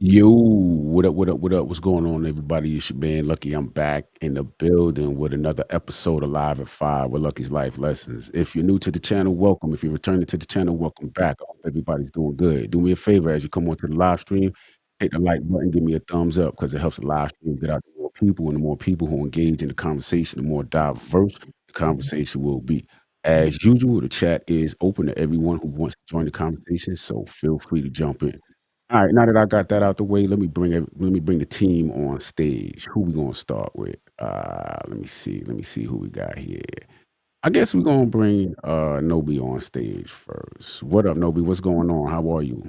Yo, what up, what up, what up? What's going on, everybody? It's your man Lucky. I'm back in the building with another episode of Live at 5 with Lucky's Life Lessons. If you're new to the channel, welcome. If you're returning to the channel, welcome back. I hope everybody's doing good. Do me a favor as you come onto the live stream, hit the like button, give me a thumbs up because it helps the live stream get out to more people. And the more people who engage in the conversation, the more diverse the conversation will be. As usual, the chat is open to everyone who wants to join the conversation, so feel free to jump in. All right, now that I got that out the way, let me bring the team on stage. Who we gonna start with? Let me see. Let me see who we got here. I guess we're gonna bring Nobi on stage first. What up, Nobi? What's going on? How are you?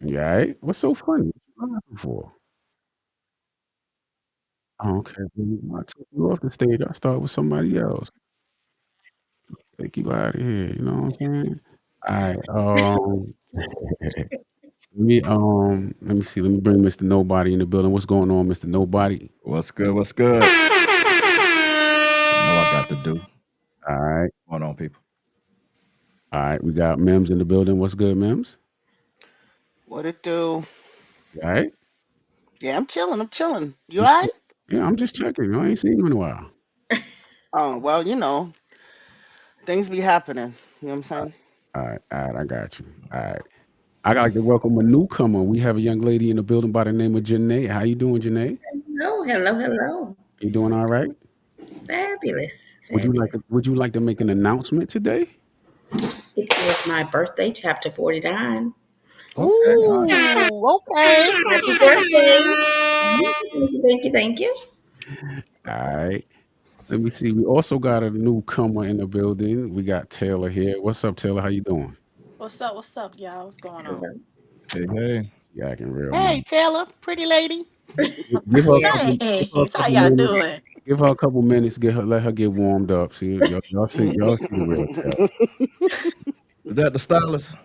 You all right? What's so funny? What you laughing for? Oh, okay. Well, I took you off the stage. I start with somebody else. Take you out of here. You know what I'm saying? All right. Let me see. Let me bring Mr. Nobody in the building. What's going on, Mr. Nobody? What's good? What's good? Know I got to do. All right. Going on, people. All right, we got Mims in the building. What's good, Mims? What it do? You all right? Yeah, I'm chilling. I'm chilling. You You alright? sure? Yeah, I'm just checking. I ain't seen you in a while. Oh, well, things be happening. You know what I'm saying? All right, I got you. All right. I got like to welcome a newcomer. We have a young lady in the building by the name of Janae. How you doing, Janae? Hello, hello, hello. You doing all right? Fabulous, fabulous. Would you like to make an announcement today? It is my birthday, chapter 49. Okay. All right. Ooh, okay. Happy birthday. Thank you. All right. Let me see. We also got a newcomer in the building. We got Taylor here. What's up, Taylor? How you doing? What's up, y'all? What's going on? Hello. Hey, hey. She acting real Hey, nice. Taylor, pretty lady. Give her a Yeah. couple. Give her a Thanks. How couple y'all minutes. doing? Give her a couple minutes. Let her get warmed up. See, y'all see the real Is that the stylist?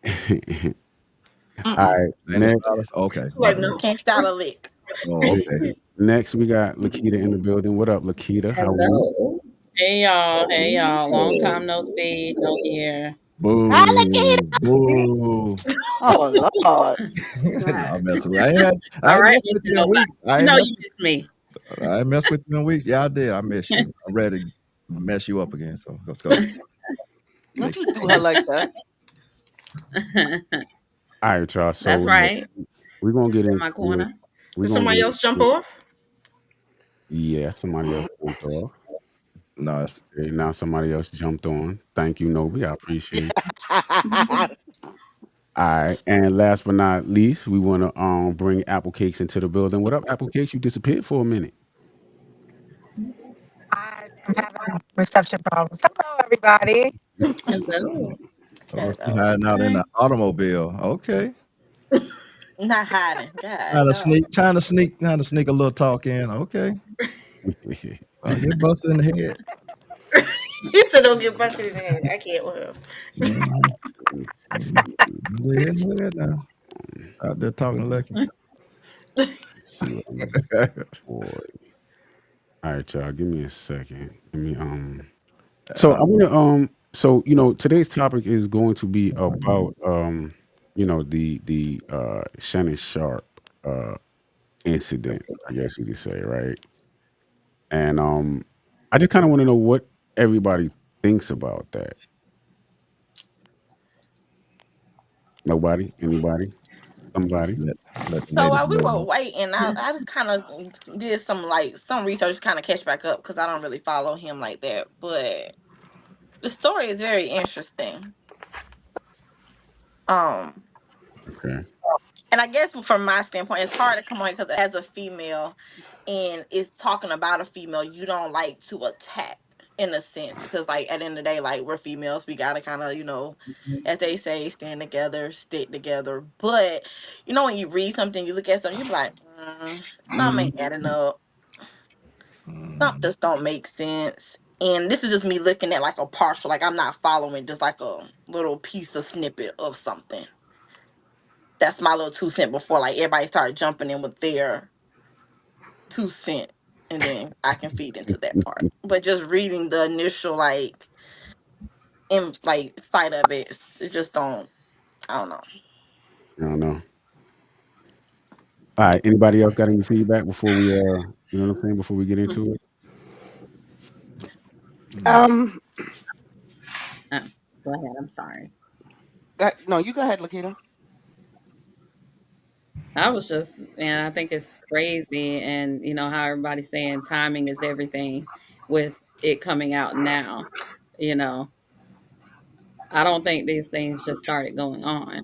Taylor. All Mm-mm. right. Ain't the Next, stylist? Okay. My Like, bad. no. Can't style a lick. Oh, okay. next we got Lakita in the building. What up, Lakita? How are you? Hello. Hey y'all, long Hey. time no see, no hear. Hi, Lakita. Boo. Boo. Oh, Lord. No, Right. I'm messing with you. I All ain't right, messed with Mr. you in Nobody. weeks. I You ain't know messed you miss me. I ain't messed with you in weeks. Yeah, I did. I miss you. I'm ready to mess you up again. So let's go. Don't Make you do her like that? All right, y'all. So That's look, right. we're gonna get In my into it. corner. We're Did gonna get somebody else jump into it. off? Yeah, somebody else jumped off. No, it's Okay, now somebody else jumped on. Thank you, Nobi. I appreciate it. All right. And last but not least, we want to bring Apple Cakes into the building. What up, Apple Cakes? You disappeared for a minute. I'm having reception problems. Hello, everybody. Hello. she Hello. hiding out in the Okay. automobile. Okay. Not hiding. God, Trying to no. sneak, trying to sneak a little talk in. Okay. Get busted in the head. He said don't get busted in the head. I can't with him. Mhm. Yeah, now. Out there talking to Lucky. Let's see what I'm looking for. All right, y'all. Give me a second. Let me So I want to so today's topic is going to be about the Shannon Sharp uh incident, I guess we could say, right? And I just kind of want to know what everybody thinks about that. Nobody, anybody, somebody. let, let the So lady we were go. waiting. I just kind of did some research, kind of catch back up because I don't really follow him like that. But the story is very interesting. Um, Okay. and I guess from my standpoint, it's hard to come on because as a female, and it's talking about a female, you don't like to attack in a sense because like at the end of the day, like we're females, we gotta kind of as they say, stand together, stick together. But when you read something, you look at something, you be like, something ain't adding up. Something Mhm. just don't make sense. And this is just me looking at like a partial, like I'm not following just like a little piece of snippet of something. That's my little 2 cent before like everybody started jumping in with their 2 cent, and then I can feed into that part. But just reading the initial like in like side of it, it just don't. I don't know. I don't know. All right. Anybody else got any feedback before we you know what I'm saying, before we get into it? Mm. Um, Uh, Go ahead. I'm sorry. no, you go ahead, Lakita. I was just, and I think it's crazy, and how everybody's saying timing is everything with it coming out now. You know, I don't think these things just started going on.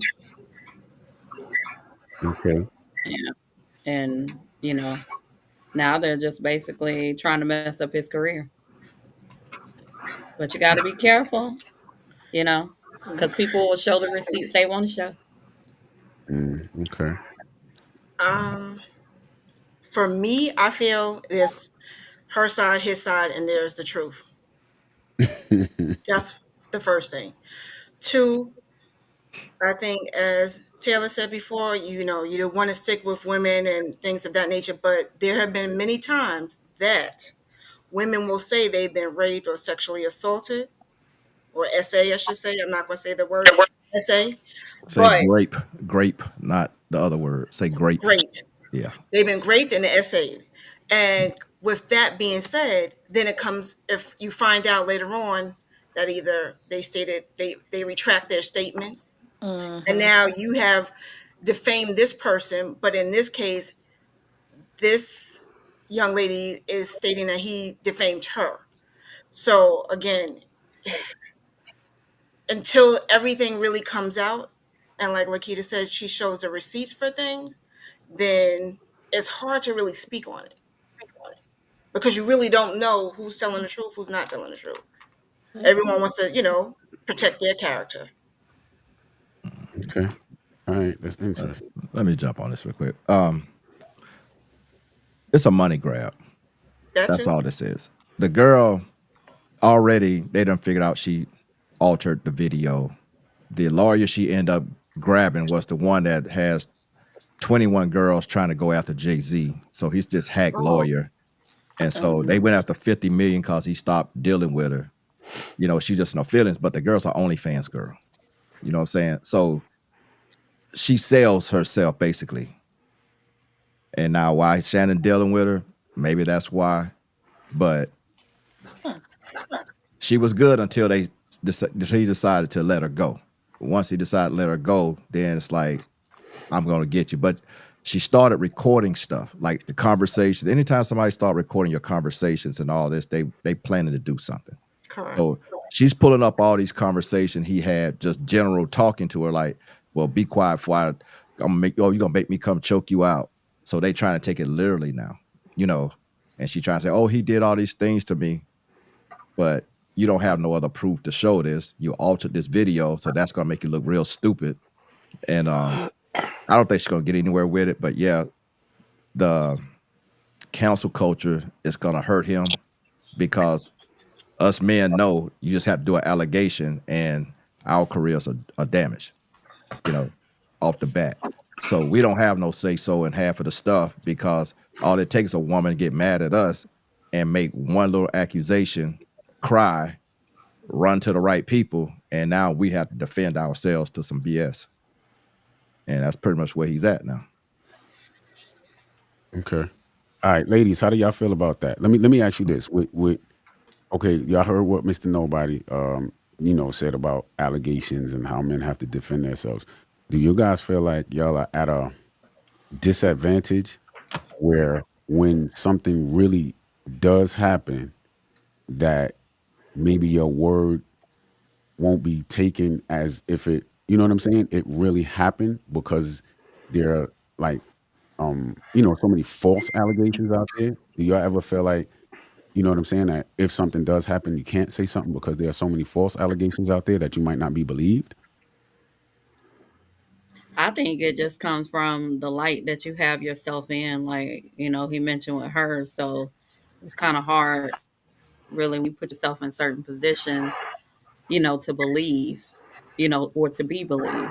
Okay. Yeah. And, now they're just basically trying to mess up his career. But you got to be careful, you know, because people will show the receipts they want to show. Okay. Um, for me, I feel there's her side, his side, and there's the truth. That's the first thing. Two, I think, as Taylor said before, you don't want to stick with women and things of that nature, but there have been many times that women will say they've been raped or sexually assaulted, or SA, I should say. I'm not going to say the word SA, Say but grape, not the other word. Say grape. great. Yeah. They've been raped and essayed. And with that being said, then it comes, if you find out later on that either they stated they retract their statements, and Mm-hmm. now you have defamed this person, but in this case, this young lady is stating that he defamed her. So again, until everything really comes out, and like Lakita said, she shows the receipts for things, then it's hard to really speak on it because you really don't know who's telling the truth, who's not telling the truth. Everyone wants to, protect their character. Okay. All right. That's Uh, interesting. Let me jump on this real quick. It's a money grab. That That's too. all this is. The girl already they done figured out she altered the video. The lawyer she ended up grabbing was the one that has 21 girls trying to go after Jay-Z. So he's this hack Oh, lawyer. And so they Mm-hmm. went after 50 million because he stopped dealing with her. She just no feelings, but the girl's an OnlyFans girl. You know what I'm saying? So she sells herself basically. And now why Shannon dealing with her? Maybe that's why. But she was good until he decided to let her go. Once he decided to let her go, then it's like, I'm gonna get you. But she started recording stuff, like the conversations. Anytime somebody start recording your conversations and all this, they planning to do something. correct. So she's pulling up all these conversations he had, just general talking to her, like, well, be quiet for I'm gonna you're gonna make me come choke you out. So they trying to take it literally now, you know. And she trying to say, oh, he did all these things to me, but you don't have no other proof to show this. You altered this video, so that's gonna make you look real stupid. And I don't think she's gonna get anywhere with it, but yeah, the council culture is gonna hurt him because us men know you just have to do an allegation and our careers are damaged, you know, off the bat. So we don't have no say so in half of the stuff because all it takes is a woman to get mad at us and make one little accusation, cry, run to the right people, and now we have to defend ourselves to some BS. And that's pretty much where he's at now. Okay. All right, ladies, how do y'all feel about that? Let me ask you this. Okay, y'all heard what Mr. Nobody said about allegations and how men have to defend themselves. Do you guys feel like y'all are at a disadvantage where when something really does happen that maybe your word won't be taken as if it, you know what I'm saying, it really happened because there are like so many false allegations out there. Do y'all ever feel like, you know what I'm saying, that if something does happen, you can't say something because there are so many false allegations out there that you might not be believed? I think it just comes from the light that you have yourself in. Like, he mentioned with her. So it's kind of hard, really, when you put yourself in certain positions, to believe, or to be believed.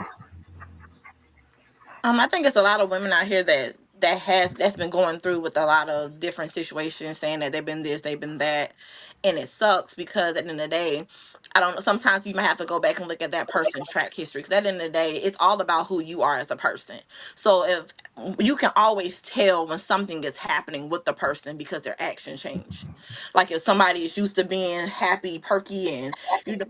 I think it's a lot of women out here that's been going through with a lot of different situations, saying that they've been this, they've been that, And it sucks because at the end of the day, I don't know, sometimes you might have to go back and look at that person's track history, because at the end of the day, it's all about who you are as a person. So if you can always tell when something is happening with the person because their action change. Like if somebody is used to being happy, perky, and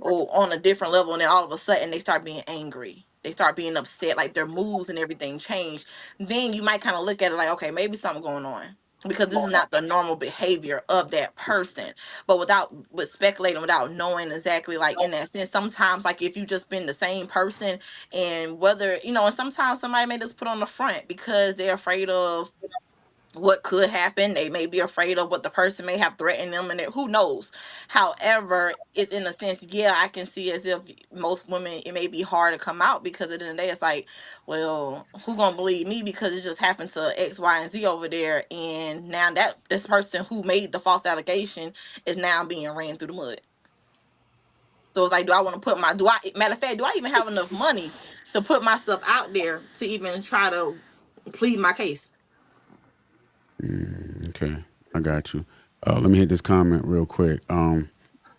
on a different level, and then all of a sudden they start being angry. They start being upset, like their moods and everything change. Then you might kind of look at it like, okay, maybe something going on, because this is not the normal behavior of that person. But with speculating, without knowing exactly, like in that sense, sometimes like if you just been the same person, and whether and sometimes somebody may just put on the front because they're afraid of what could happen. They may be afraid of what the person may have threatened them, and who knows. However, it's in a sense, yeah, I can see as if most women, it may be hard to come out, because at the end of the day, it's like, well, who gonna believe me because it just happened to X, Y, and Z over there, and now that this person who made the false allegation is now being ran through the mud. So it's like, do I want to put matter of fact, do I even have enough money to put myself out there to even try to plead my case? Okay, I got you. Let me hit this comment real quick.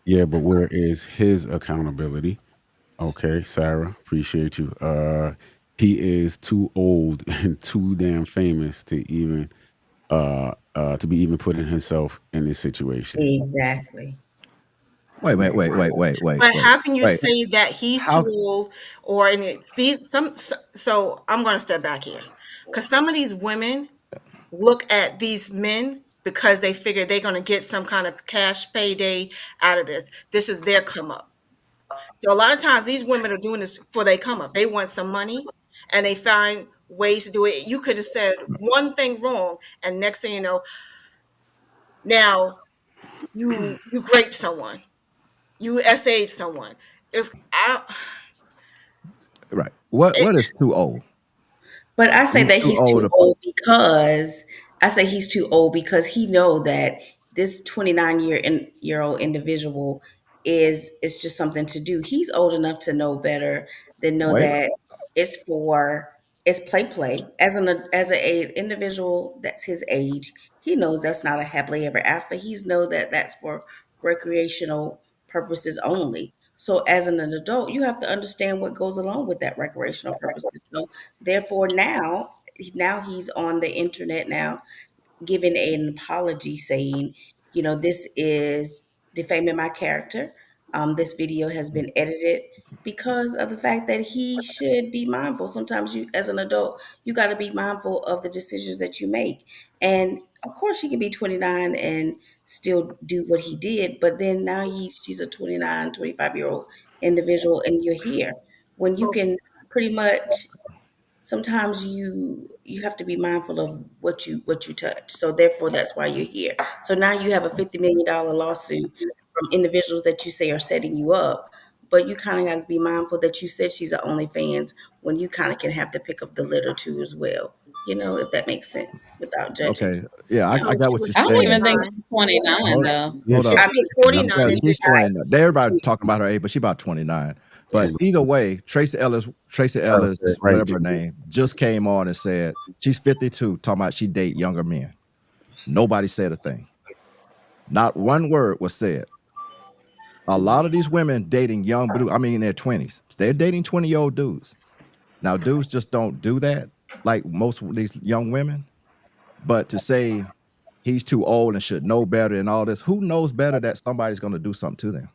Yeah, but where is his accountability? Okay, Sarah, appreciate you. He is too old and too damn famous to even to be even putting himself in this situation. Exactly. Wait. But how can you Wait. say that he's How? too old, or and it's these some? So I'm going to step back here, because some of these women look at these men because they figure they're going to get some kind of cash payday out of this. This is their come up. So a lot of times these women are doing this for they come up. They want some money, and they find ways to do it. You could have said one thing wrong, and next thing you know, now you grape someone, you SA'd someone. It's I, Right. What is too old? But I say He's that too he's old. too old because he know that this 29 year old individual is just something to do. He's old enough to know better than know Wait. that it's play. As a individual that's his age, he knows that's not a happily ever after. He's know that that's for recreational purposes only. So as an adult, you have to understand what goes along with that recreational purposes. So therefore, now he's on the internet now giving an apology saying, this is defaming my character. This video has been edited because of the fact that he should be mindful. Sometimes you, as an adult, you got to be mindful of the decisions that you make. And of course, he can be 29 and still do what he did, but then now she's a 29, 25-year-old individual, and you're here when you can pretty much sometimes you have to be mindful of what you touch. So therefore, that's why you're here. So now you have a $50 million lawsuit from individuals that you say are setting you up, but you kind of got to be mindful that you said she's a OnlyFans when you kind of can have to pick up the litter too as well. If that makes sense without judging. Okay. Yeah, I no, got she what was you're I don't saying. even think 49. she's 29 Hold, though. Yeah, hold she, up. She was 49 Yeah, and she's 29. Everybody talking about her age, but she's about 29. But yeah, either way, Tracy Ellis, right. whatever her name, just came on and said she's 52, talking about she date younger men. Nobody said a thing. Not one word was said. A lot of these women dating young, in their 20s. They're dating 20-year-old dudes. Now, dudes just don't do that like most of these young women. But to say he's too old and should know better and all this, who knows better that somebody's going to do something to them?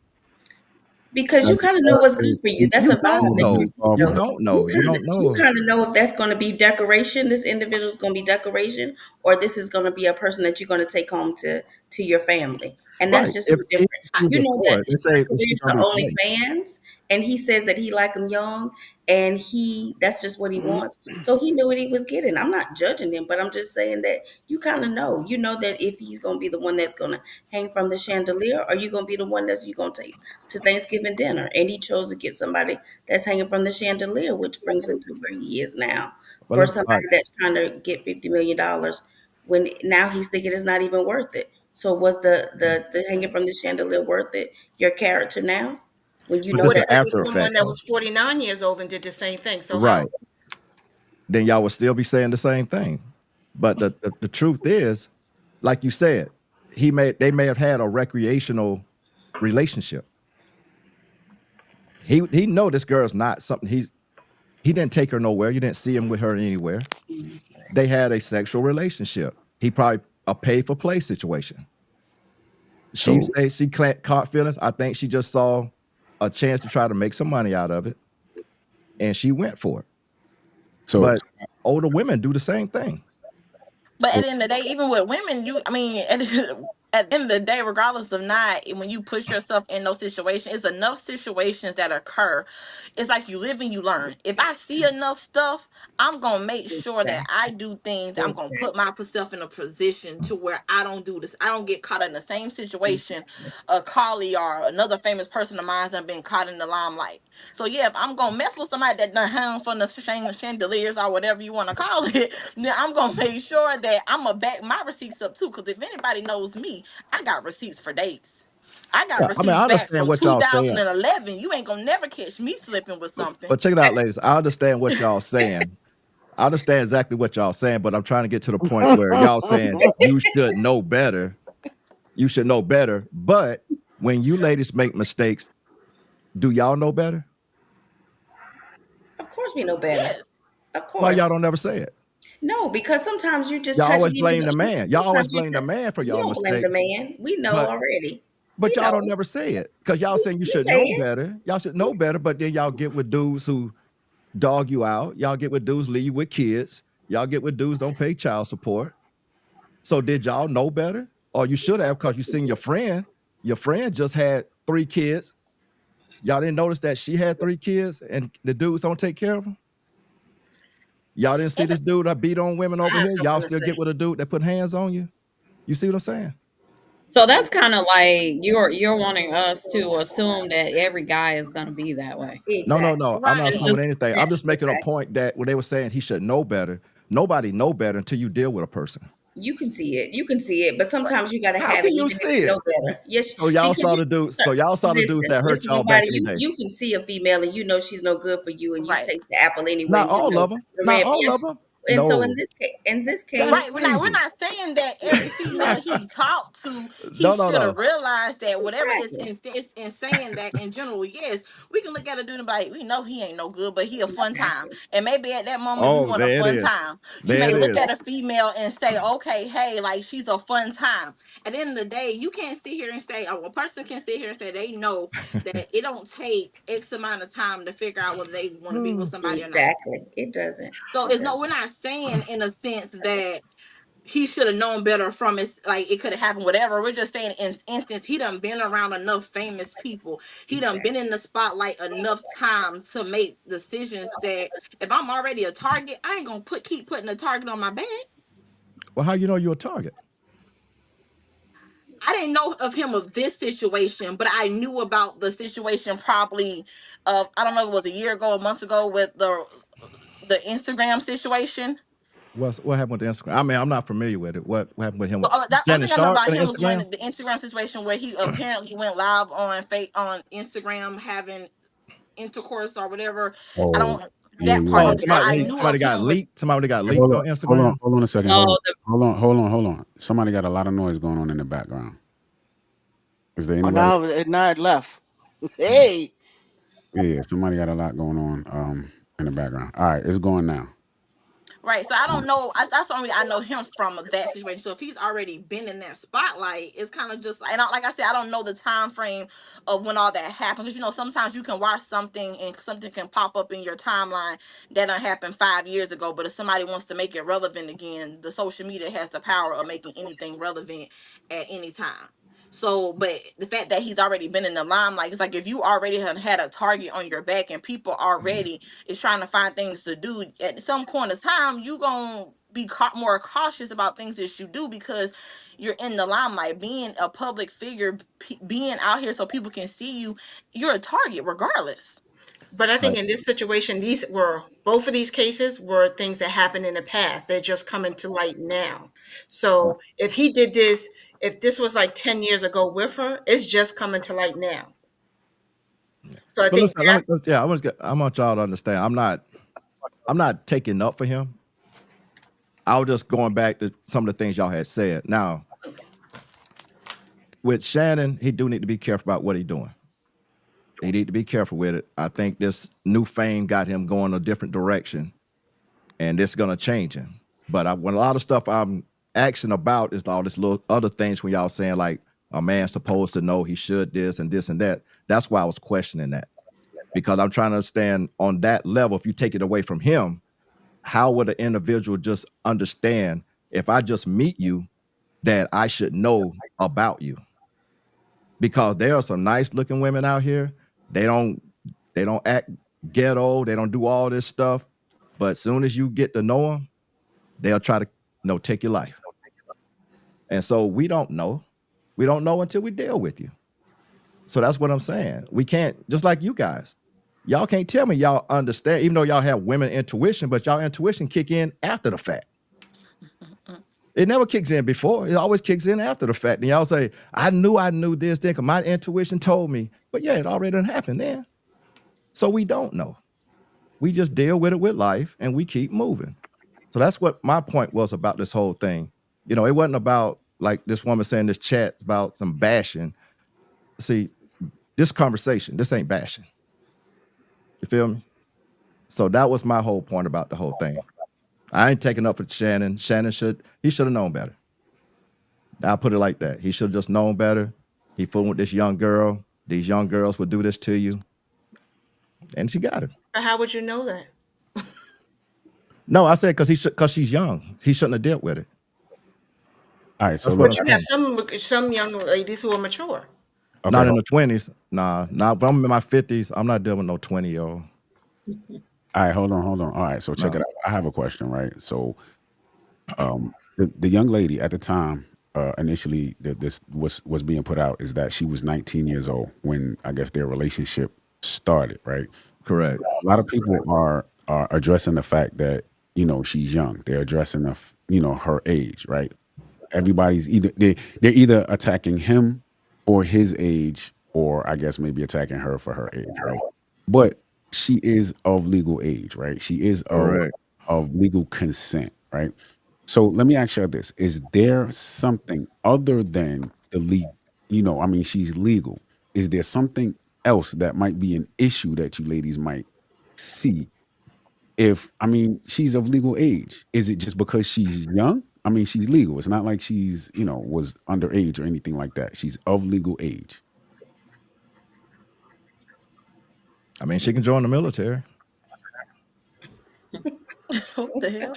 Because Like you you kind of know said, what's good for you. That's You a vibe don't that know. off You of don't know. You don't you know. kind of know if that's going to be decoration. This individual's going to be decoration, or this is going to be a person that you're going to take home to your family, and that's Right. just If no different. she's You a know that boy, let's say her if career she's to gonna be 20. OnlyFans, and he says that he like them young, and that's just what he Mhm. wants. So he knew what he was getting. I'm not judging him, but I'm just saying that you kind of know. You know that if he's going to be the one that's going to hang from the chandelier, or you going to be the one that's you going to take to Thanksgiving dinner, and he chose to get somebody that's hanging from the chandelier, which brings him to where he is now. Well, For let's somebody that's trying to get $50 million, when now he's thinking it's not even worth it. So was the hanging from the chandelier worth it? Your character now, when you but know this What is if that an it that's was after someone effect that though. was 49 years old and did the same thing? So how? Right. Then y'all would still be saying the same thing. But the truth is, like you said, they may have had a recreational relationship. He know this girl's not something. He didn't take her nowhere. You didn't see him with her anywhere. They had a sexual relationship. He probably a pay for play situation. She So say she caught feelings. I think she just saw a chance to try to make some money out of it, and she went for it. so But older women do the same thing. But so at the end of the day, even with women, at the end of the day, regardless of not, when you put yourself in those situations, it's enough situations that occur. It's like you live and you learn. If I see enough stuff, I'm gonna make sure that I do things. I'm gonna put myself in a position to where I don't do this. I don't get caught in the same situation a colleague or another famous person of mine has been caught in the limelight. So yeah, if I'm gonna mess with somebody that done hung from the chandeliers or whatever you want to call it, then I'm gonna make sure that I'm gonna back my receipts up too. Because if anybody knows me, I got receipts for days. I got Yeah, I mean, receipts I back understand from what y'all saying, 2011. You ain't gonna never catch me slipping with something. but check it out, ladies. I understand what y'all saying. I understand exactly what y'all saying, but I'm trying to get to the point where y'all saying you should know better. You should know better. But when you ladies make mistakes, do y'all know better? Of course we know better. Yes. Of Why y'all course. don't never say it? No, because sometimes you just Y'all touch always and blame the man. Y'all always sometimes you blame the man for y'all don't blame the mistakes, man. We know but already. but We y'all don't know. never say it because y'all saying you We should say know it. better. Y'all should know better, but then y'all get with dudes who dog you out. Y'all get with dudes leave you with kids. Y'all get with dudes don't pay child support. So did y'all know better? Or you should have because you seen your friend. Your friend just had 3 kids. Y'all didn't notice that she had 3 kids and the dudes don't take care of them? Y'all didn't see And this dude that beat on women over I have here? Y'all something to still say. get with a dude that put hands on you? You see what I'm saying? So that's kind of like you're wanting us to assume that every guy is going to be that way. No, no, Exactly. no. I'm not right. It's assuming just anything. I'm just making a point that when they were saying he should know better, nobody know better until you deal with a person. You can see it. You can see it, but sometimes you got to How have it can you even if see you know it? better. Yes, So y'all because saw you the dudes. So y'all saw the dudes that hurt listen, y'all back nobody. in the day. You can see a female and you know she's no good for you, and you Right. taste the apple anyway. Not You all know of them. the Not man. all of Yes, them. and so No, in this that is case, Right. We're crazy. not saying that every female he talked to, he No, no, should have no. realized that whatever is exactly. it's in saying that in general, yes, we can look at a dude and be like, we know he ain't no good, but he a fun time. Exactly. And maybe at that moment we Oh, want a there it fun is. time. You There may it look is. at a female and say, okay, hey, like she's a fun time. At the end of the day, you can't sit here and say, oh, a person can sit here and say they know that it don't take X amount of time to figure out whether they want to be with somebody or not. Exactly. It doesn't. So It it's no, doesn't. we're not saying in a sense that he should have known better from it. Like it could have happened, whatever. We're just saying, in instance, he done been around enough famous people. He done been Exactly. in the spotlight enough time to make decisions that if I'm already a target, I ain't gonna keep putting a target on my back. Well, how you know you're a target? I didn't know of him of this situation, but I knew about the situation probably of I don't know if it was a year ago, a month ago with the Instagram situation. What happened with the Instagram? I mean, I'm not familiar with it. What happened with him? So, the only Shannon thing I know Sharp about and him was when Instagram? the Instagram situation where he apparently went live on fake on Instagram having intercourse or whatever. I oh don't yeah, that part Oh, yeah. of it. So I knew of somebody got him, but leaked. Somebody got Hey, leaked on Instagram. hold on a second. no. Hold on. Somebody got a lot of noise going on in the background. Is there Oh, anybody? now it left. Hey. Yeah, somebody got a lot going on in the background. All right, it's going now. right. So I don't know. That's the only I know him from that situation. So if he's already been in that spotlight, it's kind of just and like I said, I don't know the time frame of when all that happened because sometimes you can watch something and something can pop up in your timeline that done happened 5 years ago. But if somebody wants to make it relevant again, the social media has the power of making anything relevant at any time. So, but the fact that he's already been in the limelight, it's like if you already had a target on your back and people already is trying to find things to do at some point of time, you gonna be more cautious about things that you do because you're in the limelight, being a public figure, being out here so people can see you. You're a target regardless. But I think Right. in this situation, these were both of these cases were things that happened in the past. They're just coming to light now. So if he did this, if this was like 10 years ago with her, it's just coming to light now. So I But think listen, that's I want y'all to understand. I'm not taking up for him. I was just going back to some of the things y'all had said. Now, with Shannon, he do need to be careful about what he's doing. He need to be careful with it. I think this new fame got him going a different direction, and it's gonna change him. But when a lot of stuff I'm asking about is all this little other things when y'all saying like a man's supposed to know he should this and this and that. That's why I was questioning that, because I'm trying to understand on that level. If you take it away from him, how would an individual just understand if I just meet you that I should know about you? Because there are some nice looking women out here. They don't act ghetto. They don't do all this stuff. But as soon as you get to know them, they'll try to take your life. And so we don't know. We don't know until we deal with you. So that's what I'm saying. We can't, just like you guys, y'all can't tell me y'all understand, even though y'all have women intuition, but y'all intuition kick in after the fact. It never kicks in before. It always kicks in after the fact. And y'all say, I knew this then because my intuition told me. But yeah, it already done happened then. So we don't know. We just deal with it with life and we keep moving. So that's what my point was about this whole thing. It wasn't about like this woman saying this chat about some bashing. See, this conversation, this ain't bashing. You feel me? So that was my whole point about the whole thing. I ain't taking up for Shannon. Shannon should have known better. I'll put it like that. He should have just known better. He fooling with this young girl. These young girls would do this to you. And she got it. But how would you know that? No, I said because she's young. He shouldn't have dealt with it. All right, so That's what But you have some young ladies who are mature. okay, not in the 20s. Nah. But I'm in my 50s. I'm not dealing with no 20-year-old. all right, hold on. All right, so check No. it out. I have a question, right? So, the young lady at the time, initially that this was being put out, is that she was 19 years old when I guess their relationship started, right? Correct. A lot of people are addressing the fact that she's young. They're addressing her age, right? Everybody's they're either attacking him or his age, or I guess maybe attacking her for her age, right? But she is of legal age, right? She is Correct. of legal consent, right? So let me ask you this: is there something other than the legal? I mean, she's legal. Is there something else that might be an issue that you ladies might see? She's of legal age. Is it just because she's young? I mean, she's legal. It's not like she's, was underage or anything like that. She's of legal age. I mean, she can join the military. What the hell?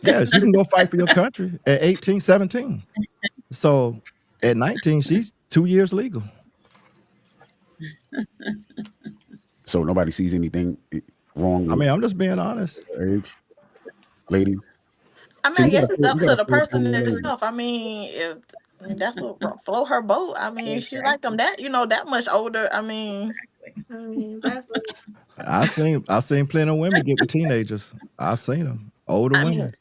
Yeah, you can go fight for your country at 18, 17. So at 19, she's 2 years legal. So nobody sees anything wrong I with mean, I'm just being honest. her age, lady. I mean, So I you guess got it's up you to got the a full-time person lady. itself. If that's what float her boat. I mean, if she like them that that much older. I mean, that's. I've seen plenty of women get with teenagers. I've seen them, older I mean, women.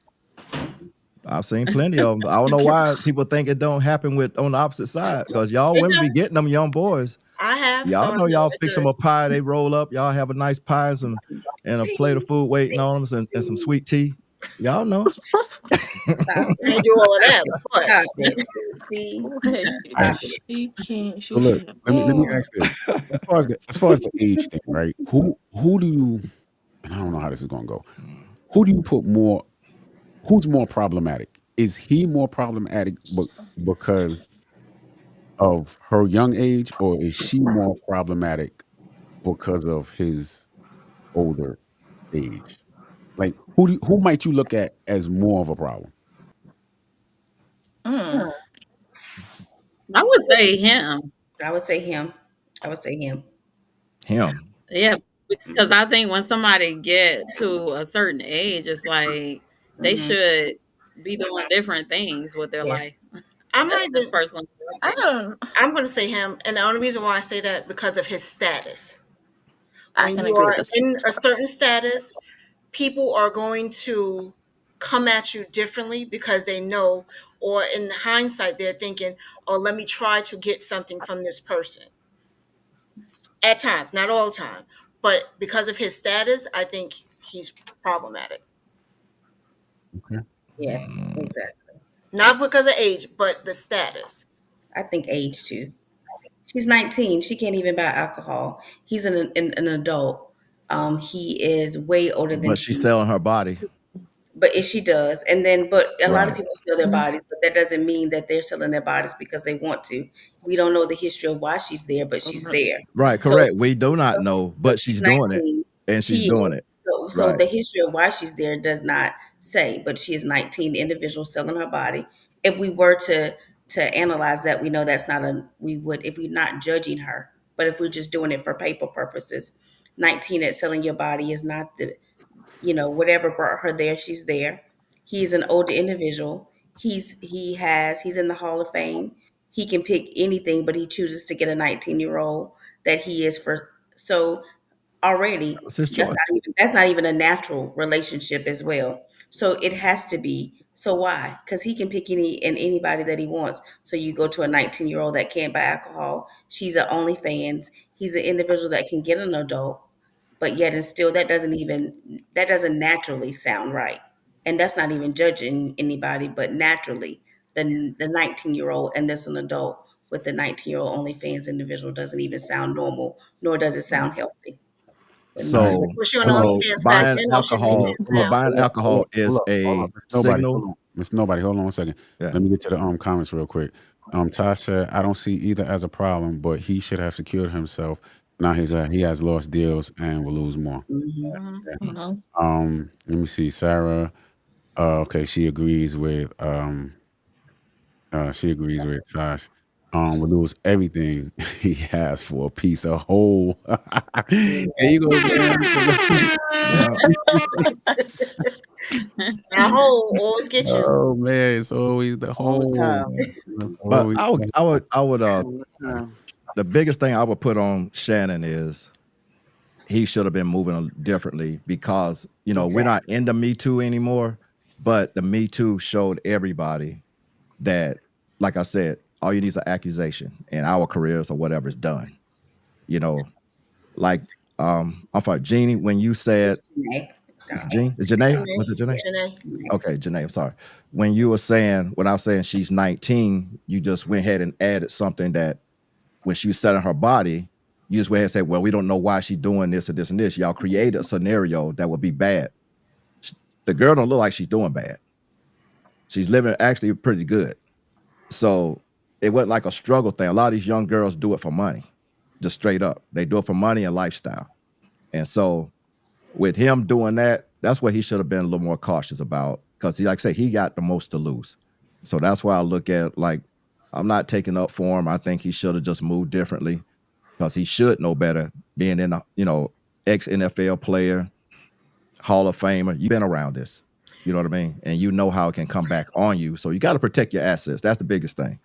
I've seen plenty of them. I don't know why people think it don't happen on the opposite side, because y'all It women be does. getting them young boys. I have. So Y'all I know know y'all it fix them does. a pie, they roll up. Y'all have a nice pie and a plate of food waiting on them and some sweet tea. Y'all know. Stop I it. ain't do all of that, but Stop it. See? wait, All Stop right. it. she can't. So She look, can't. let me Oh. ask this. As far as the age thing, right? Who do you, and I don't know how this is gonna go. Who do you put more? Who's more problematic? Is he more problematic because of her young age, or is she more problematic because of his older age? Like, who might you look at as more of a problem? Mm. I would say him. I would say him. I would say him. Him. Yeah, because I think when somebody get to a certain age, it's like they Mhm. should be doing different things with their Yes. life. I'm That's not just even. personal. I don't. I'm going to say him, and the only reason why I say that because of his status. I When can you agree with are this. in a certain status, people are going to come at you differently because they know, or in hindsight, they're thinking, "Oh, let me try to get something from this person." At times, not all the time, but because of his status, I think he's problematic. Okay. Yes. Exactly. Not because of age, but the status. I think age too. She's 19. She can't even buy alcohol. He's an adult. He is way older than But she's she. selling her body. But if she does, and then, but a lot of Right. people sell their bodies, but that doesn't mean that they're selling their bodies because they want to. We don't know the history of why she's there, but she's there. Right, So, correct. We do not know, so but she's she's doing it, 19. and she's She doing is. it. So Right. the history of why she's there does not say, but she is 19, the individual selling her body. If we were to analyze that, we know that's not a, we would, if we're not judging her, but if we're just doing it for paper purposes, 19 at selling your body is not the, whatever brought her there, she's there. He's an older individual. He's in the Hall of Fame. He can pick anything, but he chooses to get a 19-year-old that he is for. So already It's his choice. that's not even a natural relationship as well. So it has to be. So why? Because he can pick anybody that he wants. So you go to a 19-year-old that can't buy alcohol. She's an OnlyFans. He's an individual that can get an adult, but yet and still that doesn't naturally sound right. And that's not even judging anybody, but naturally the 19-year-old and this an adult with the 19-year-old OnlyFans individual doesn't even sound normal, nor does it sound healthy. But no. So, Was she on Hold on. OnlyFans back buying then or she Hold alcohol, on, OnlyFans hold on, now? buying hold on, hold alcohol on, is hold a on. Miss Nobody, signal. hold on. Miss Nobody, hold on 1 second. Yeah. Let me get to the comments real quick. Tosh said, I don't see either as a problem, but he should have secured himself. Now he has lost deals and will lose more. Mhm. Mhm. Let me see. Sarah, okay, she agrees with Tosh. Will lose everything he has for a piece of whole. There you go, man. Yeah. Now, whole always get you. Oh man, it's always the All the whole. time. It's But always I would All the time. the biggest thing I would put on Shannon is he should have been moving differently because we're not in the Me Too anymore, but the Me Too showed everybody that, like I said, all you need is an accusation and our careers or whatever is done. Like I'm sorry, Jeannie, when you said it's Janae? Was it Janae? Janae. Okay, Janae, I'm sorry. When you were saying, when I was saying she's 19, you just went ahead and added something that when she was selling her body, you just went ahead and said, well, we don't know why she's doing this or this and this. Y'all created a scenario that would be bad. The girl don't look like she's doing bad. She's living actually pretty good. So it wasn't like a struggle thing. A lot of these young girls do it for money, just straight up. They do it for money and lifestyle. And so with him doing that, that's what he should have been a little more cautious about because he, like I say, he got the most to lose. So that's why I look at like, I'm not taking up for him. I think he should have just moved differently because he should know better being in a, ex NFL player, Hall of Famer. You've been around this, you know what I mean? And you know how it can come back on you. So you got to protect your assets. That's the biggest thing.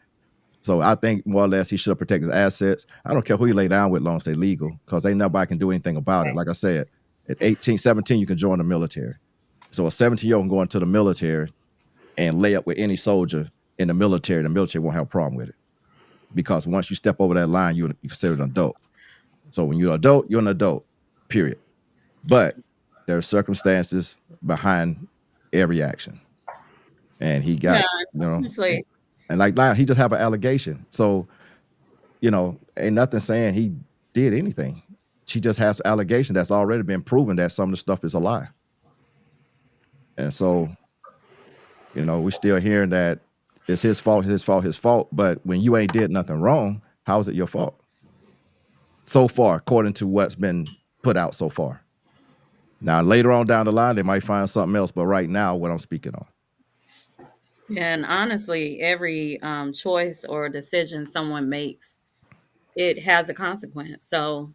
So I think more or less he should protect his assets. I don't care who you lay down with, long as they legal, because ain't nobody can do anything about it. Like I said, at 18, 17, you can join the military. So a 17-year-old can go into the military and lay up with any soldier in the military won't have a problem with it. Because once you step over that line, you're considered an adult. So when you're an adult, you're an adult, period. But there are circumstances behind every action. And he got, Honestly, and like now he just have an allegation. So, ain't nothing saying he did anything. She just has an allegation that's already been proven that some of the stuff is a lie. And so, we're still hearing that it's his fault. But when you ain't did nothing wrong, how is it your fault? So far, according to what's been put out so far. Now, later on down the line, they might find something else. But right now, what I'm speaking on. and honestly, every choice or decision someone makes, it has a consequence. So,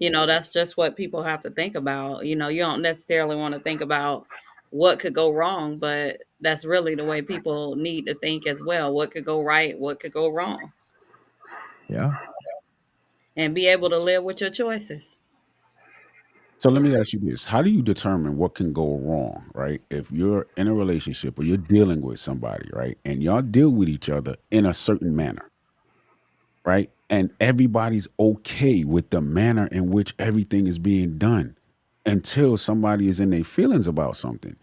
that's just what people have to think about. You don't necessarily want to think about what could go wrong, but that's really the way people need to think as well. What could go right? What could go wrong? Yeah. And be able to live with your choices. So let me ask you this. How do you determine what can go wrong, right? If you're in a relationship or you're dealing with somebody, right? And y'all deal with each other in a certain manner, right? And everybody's okay with the manner in which everything is being done until somebody is in their feelings about something.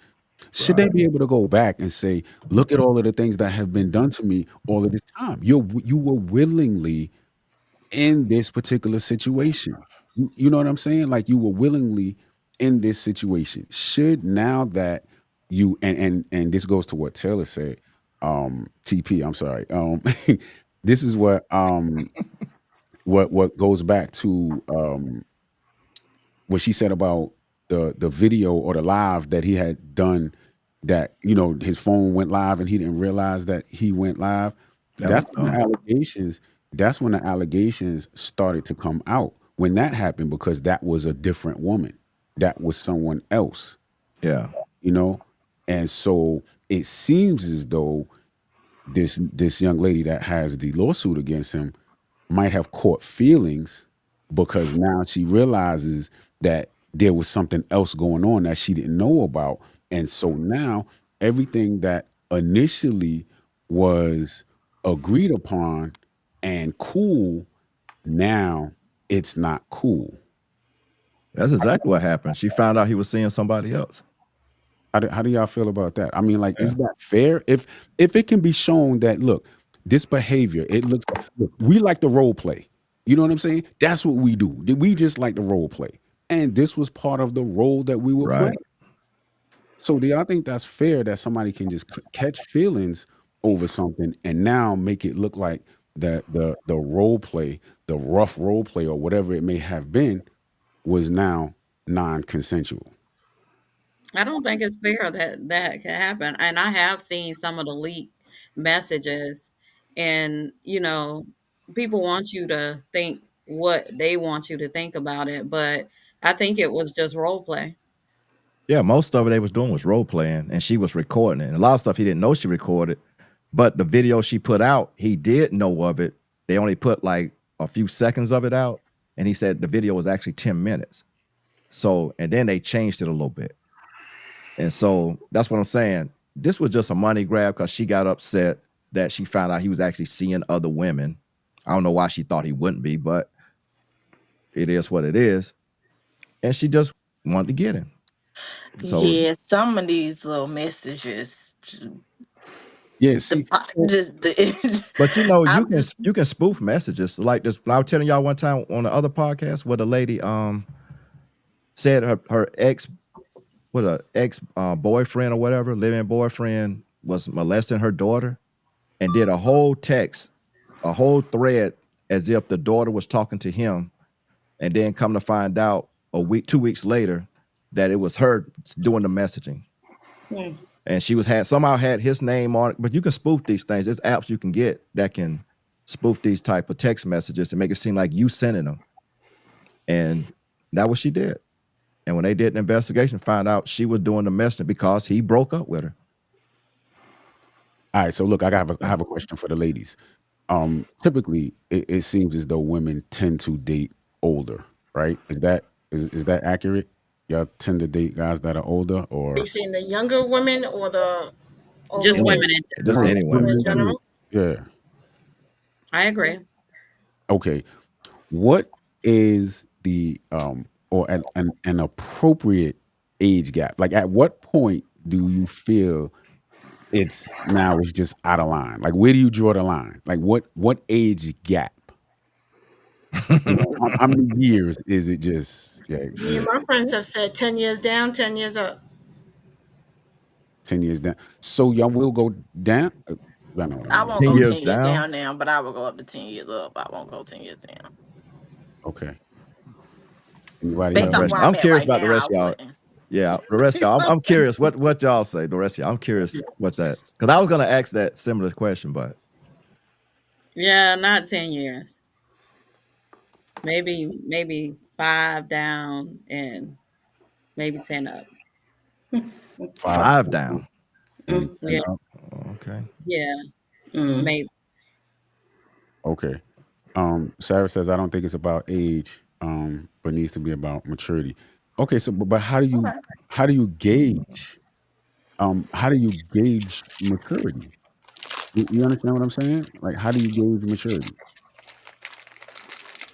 Should they Right. be able to go back and say, "Look at all of the things that have been done to me all of this time. You were willingly in this particular situation." You know what I'm saying? Like, you were willingly in this situation. Should now that you and this goes to what Taylor said, TP, I'm sorry. This is what goes back to what she said about the video or the live that he had done, that his phone went live and he didn't realize that he went live. That was That's when the dumb. allegations started to come out, when that happened, because that was a different woman, that was someone else, Yeah. you know and so it seems as though this young lady that has the lawsuit against him might have caught feelings, because now she realizes that there was something else going on that she didn't know about. And so now everything that initially was agreed upon and cool, now it's not cool. That's exactly what happened. She found out he was seeing somebody else. How do y'all feel about that? I mean, like, Yeah. is that fair? If it can be shown that, look, this behavior, look, we like to role play. You know what I'm saying? That's what we do. We just like to role play. And this was part of the role that we were playing. Right. So do y'all think that's fair that somebody can just catch feelings over something and now make it look like the role play, the rough role play, or whatever it may have been, was now non-consensual? I don't think it's fair that that can happen. And I have seen some of the leaked messages, and people want you to think what they want you to think about it, but I think it was just role play. Yeah, most of it they was doing was role playing, and she was recording it. And a lot of stuff he didn't know she recorded, but the video she put out, he did know of it. They only put like a few seconds of it out, and he said the video was actually 10 minutes. So, and then they changed it a little bit. And so that's what I'm saying. This was just a money grab because she got upset that she found out he was actually seeing other women. I don't know why she thought he wouldn't be, but it is what it is. And she just wanted to get him. So, Yeah, some of these little messages, Yeah, see, just but you I'm just can spoof messages like this. I was telling y'all one time on the other podcast where the lady said her ex boyfriend or whatever, living boyfriend, was molesting her daughter, and did a whole text, a whole thread, as if the daughter was talking to him, and then come to find out 2 weeks later that it was her doing the messaging. And she somehow had his name on it. But you can spoof these things. There's apps you can get that can spoof these type of text messages to make it seem like you sending them. And that's what she did. And when they did an investigation, found out she was doing the messaging because he broke up with her. All right, so look, I have a question for the ladies. Typically, it seems as though women tend to date older, right? Is that accurate? Y'all tend to date guys that are older, Are or you saying the younger women or the older Just women? women in Just general. any women. In general? Yeah. I agree. Okay. What is the or an appropriate age gap? Like, at what point do you feel it's just out of line? Like, where do you draw the line? Like, what age gap? How many years is it? Just Me and my friends have said 10 years down, 10 years up. 10 years down. So y'all will go down? I know. I won't 10 go years 10 years down. down now, but I will go up to 10 years up. I won't go 10 years down. Okay. Anybody Based else? on where I'm I'm at curious right about the now, rest I of y'all. wouldn't. Yeah, the rest of y'all. I'm curious what y'all say. The rest of y'all. I'm curious what that, because I was gonna ask that similar question, but Yeah, not 10 years. Maybe 5 down and maybe 10 up. 5 down. and Yeah. up. Okay. Yeah, Mm. maybe. Okay. Sarah says, I don't think it's about age, but needs to be about maturity. Okay, so but how do you gauge maturity? You understand what I'm saying? Like, how do you gauge maturity?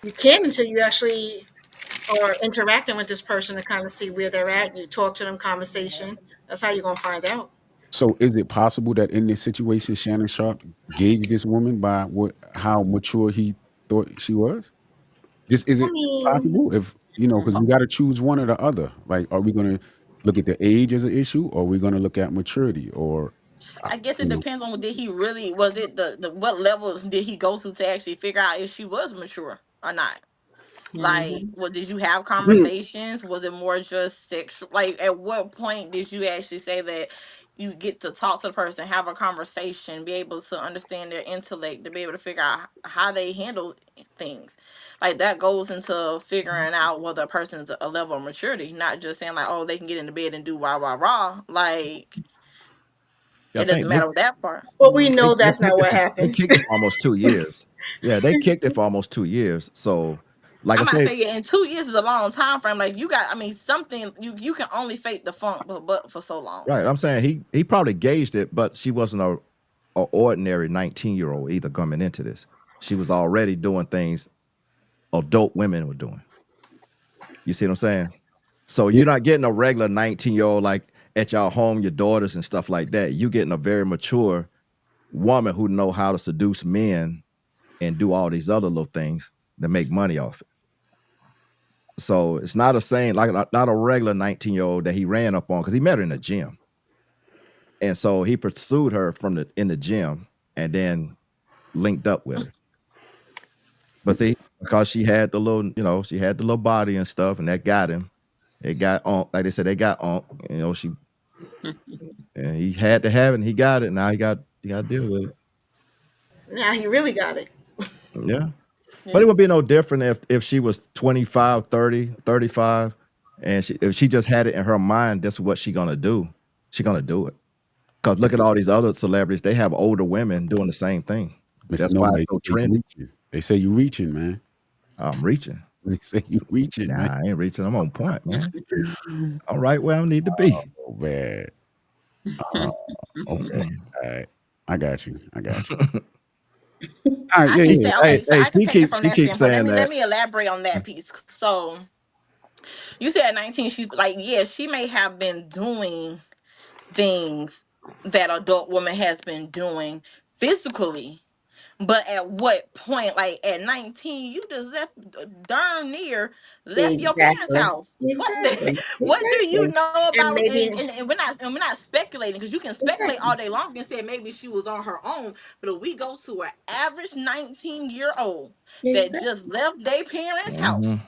You can't until you actually or interacting with this person to kind of see where they're at. You talk to them, conversation. That's how you're gonna find out. So is it possible that in this situation, Shannon Sharp gauged this woman by how mature he thought she was? Just is I it mean, possible? If because we got to choose one or the other. Like, are we going to look at the age as an issue, or are we going to look at maturity? Or I guess you it know, depends on did he really was it the what levels did he go to actually figure out if she was mature or not. Like, Hmm. what did you have Mm. conversations? Was it more just sexual? Like, at what point did you actually say that you get to talk to the person, have a conversation, be able to understand their intellect, to be able to figure out how they handle things? Like, that goes into figuring out whether a person's a level of maturity, not just saying like, oh, they can get into bed and do rah rah rah. Like, Yeah, I it doesn't think they matter with that part. but we they know they that's not kicked it what for they happened. kicked it for almost 2 years. Yeah, they kicked it for almost 2 years. So, like I I'm about to said, say, yeah, and 2 years is a long time frame. Like, you got, I mean, something you can only fake the funk, but for so long. right, I'm saying he probably gauged it, but she wasn't a ordinary 19-year-old either coming into this. She was already doing things adult women were doing. You see what I'm saying? So yeah, you're not getting a regular 19-year-old like at y'all home, your daughters and stuff like that. You getting a very mature woman who know how to seduce men and do all these other little things that make money off it. So it's not a same like not a regular 19-year-old that he ran up on because he met her in the gym. And so he pursued her in the gym and then linked up with her. But see, because she had the little, she had the little body and stuff, and that got him. It got on, like they said, they got on. She and he had to have it, and he got it. Now he got to deal with it. Now he really got it. Yeah. Yeah. But it would be no different if she was 25, 30, 35, and if she just had it in her mind, that's what she gonna do. She gonna do it. Because look at all these other celebrities; they have older women doing the same thing. Mr. That's why Nobody, it's so they say you trendy. reaching. They say you reaching, man. I'm reaching. They say you reaching, man. Nah, I ain't reaching. I'm on point, man. I'm right where I need to be. Oh, man. Okay. All right. I got you. All right. I Yeah, can yeah. say, Hey, okay, so hey, I can she take it keeps from she that keeps standpoint. saying Let that. me elaborate on that piece. So you said at 19, she's like, yeah, she may have been doing things that adult woman has been doing physically. But at what point, like at 19, you just darn near left your parents' Exactly. house. What Exactly. what do you Exactly. know And about? maybe And we're not speculating because you can speculate Exactly. all day long and say maybe she was on her own. But if we go to an average 19-year-old that Exactly. just left their parents' Mm-hmm. house,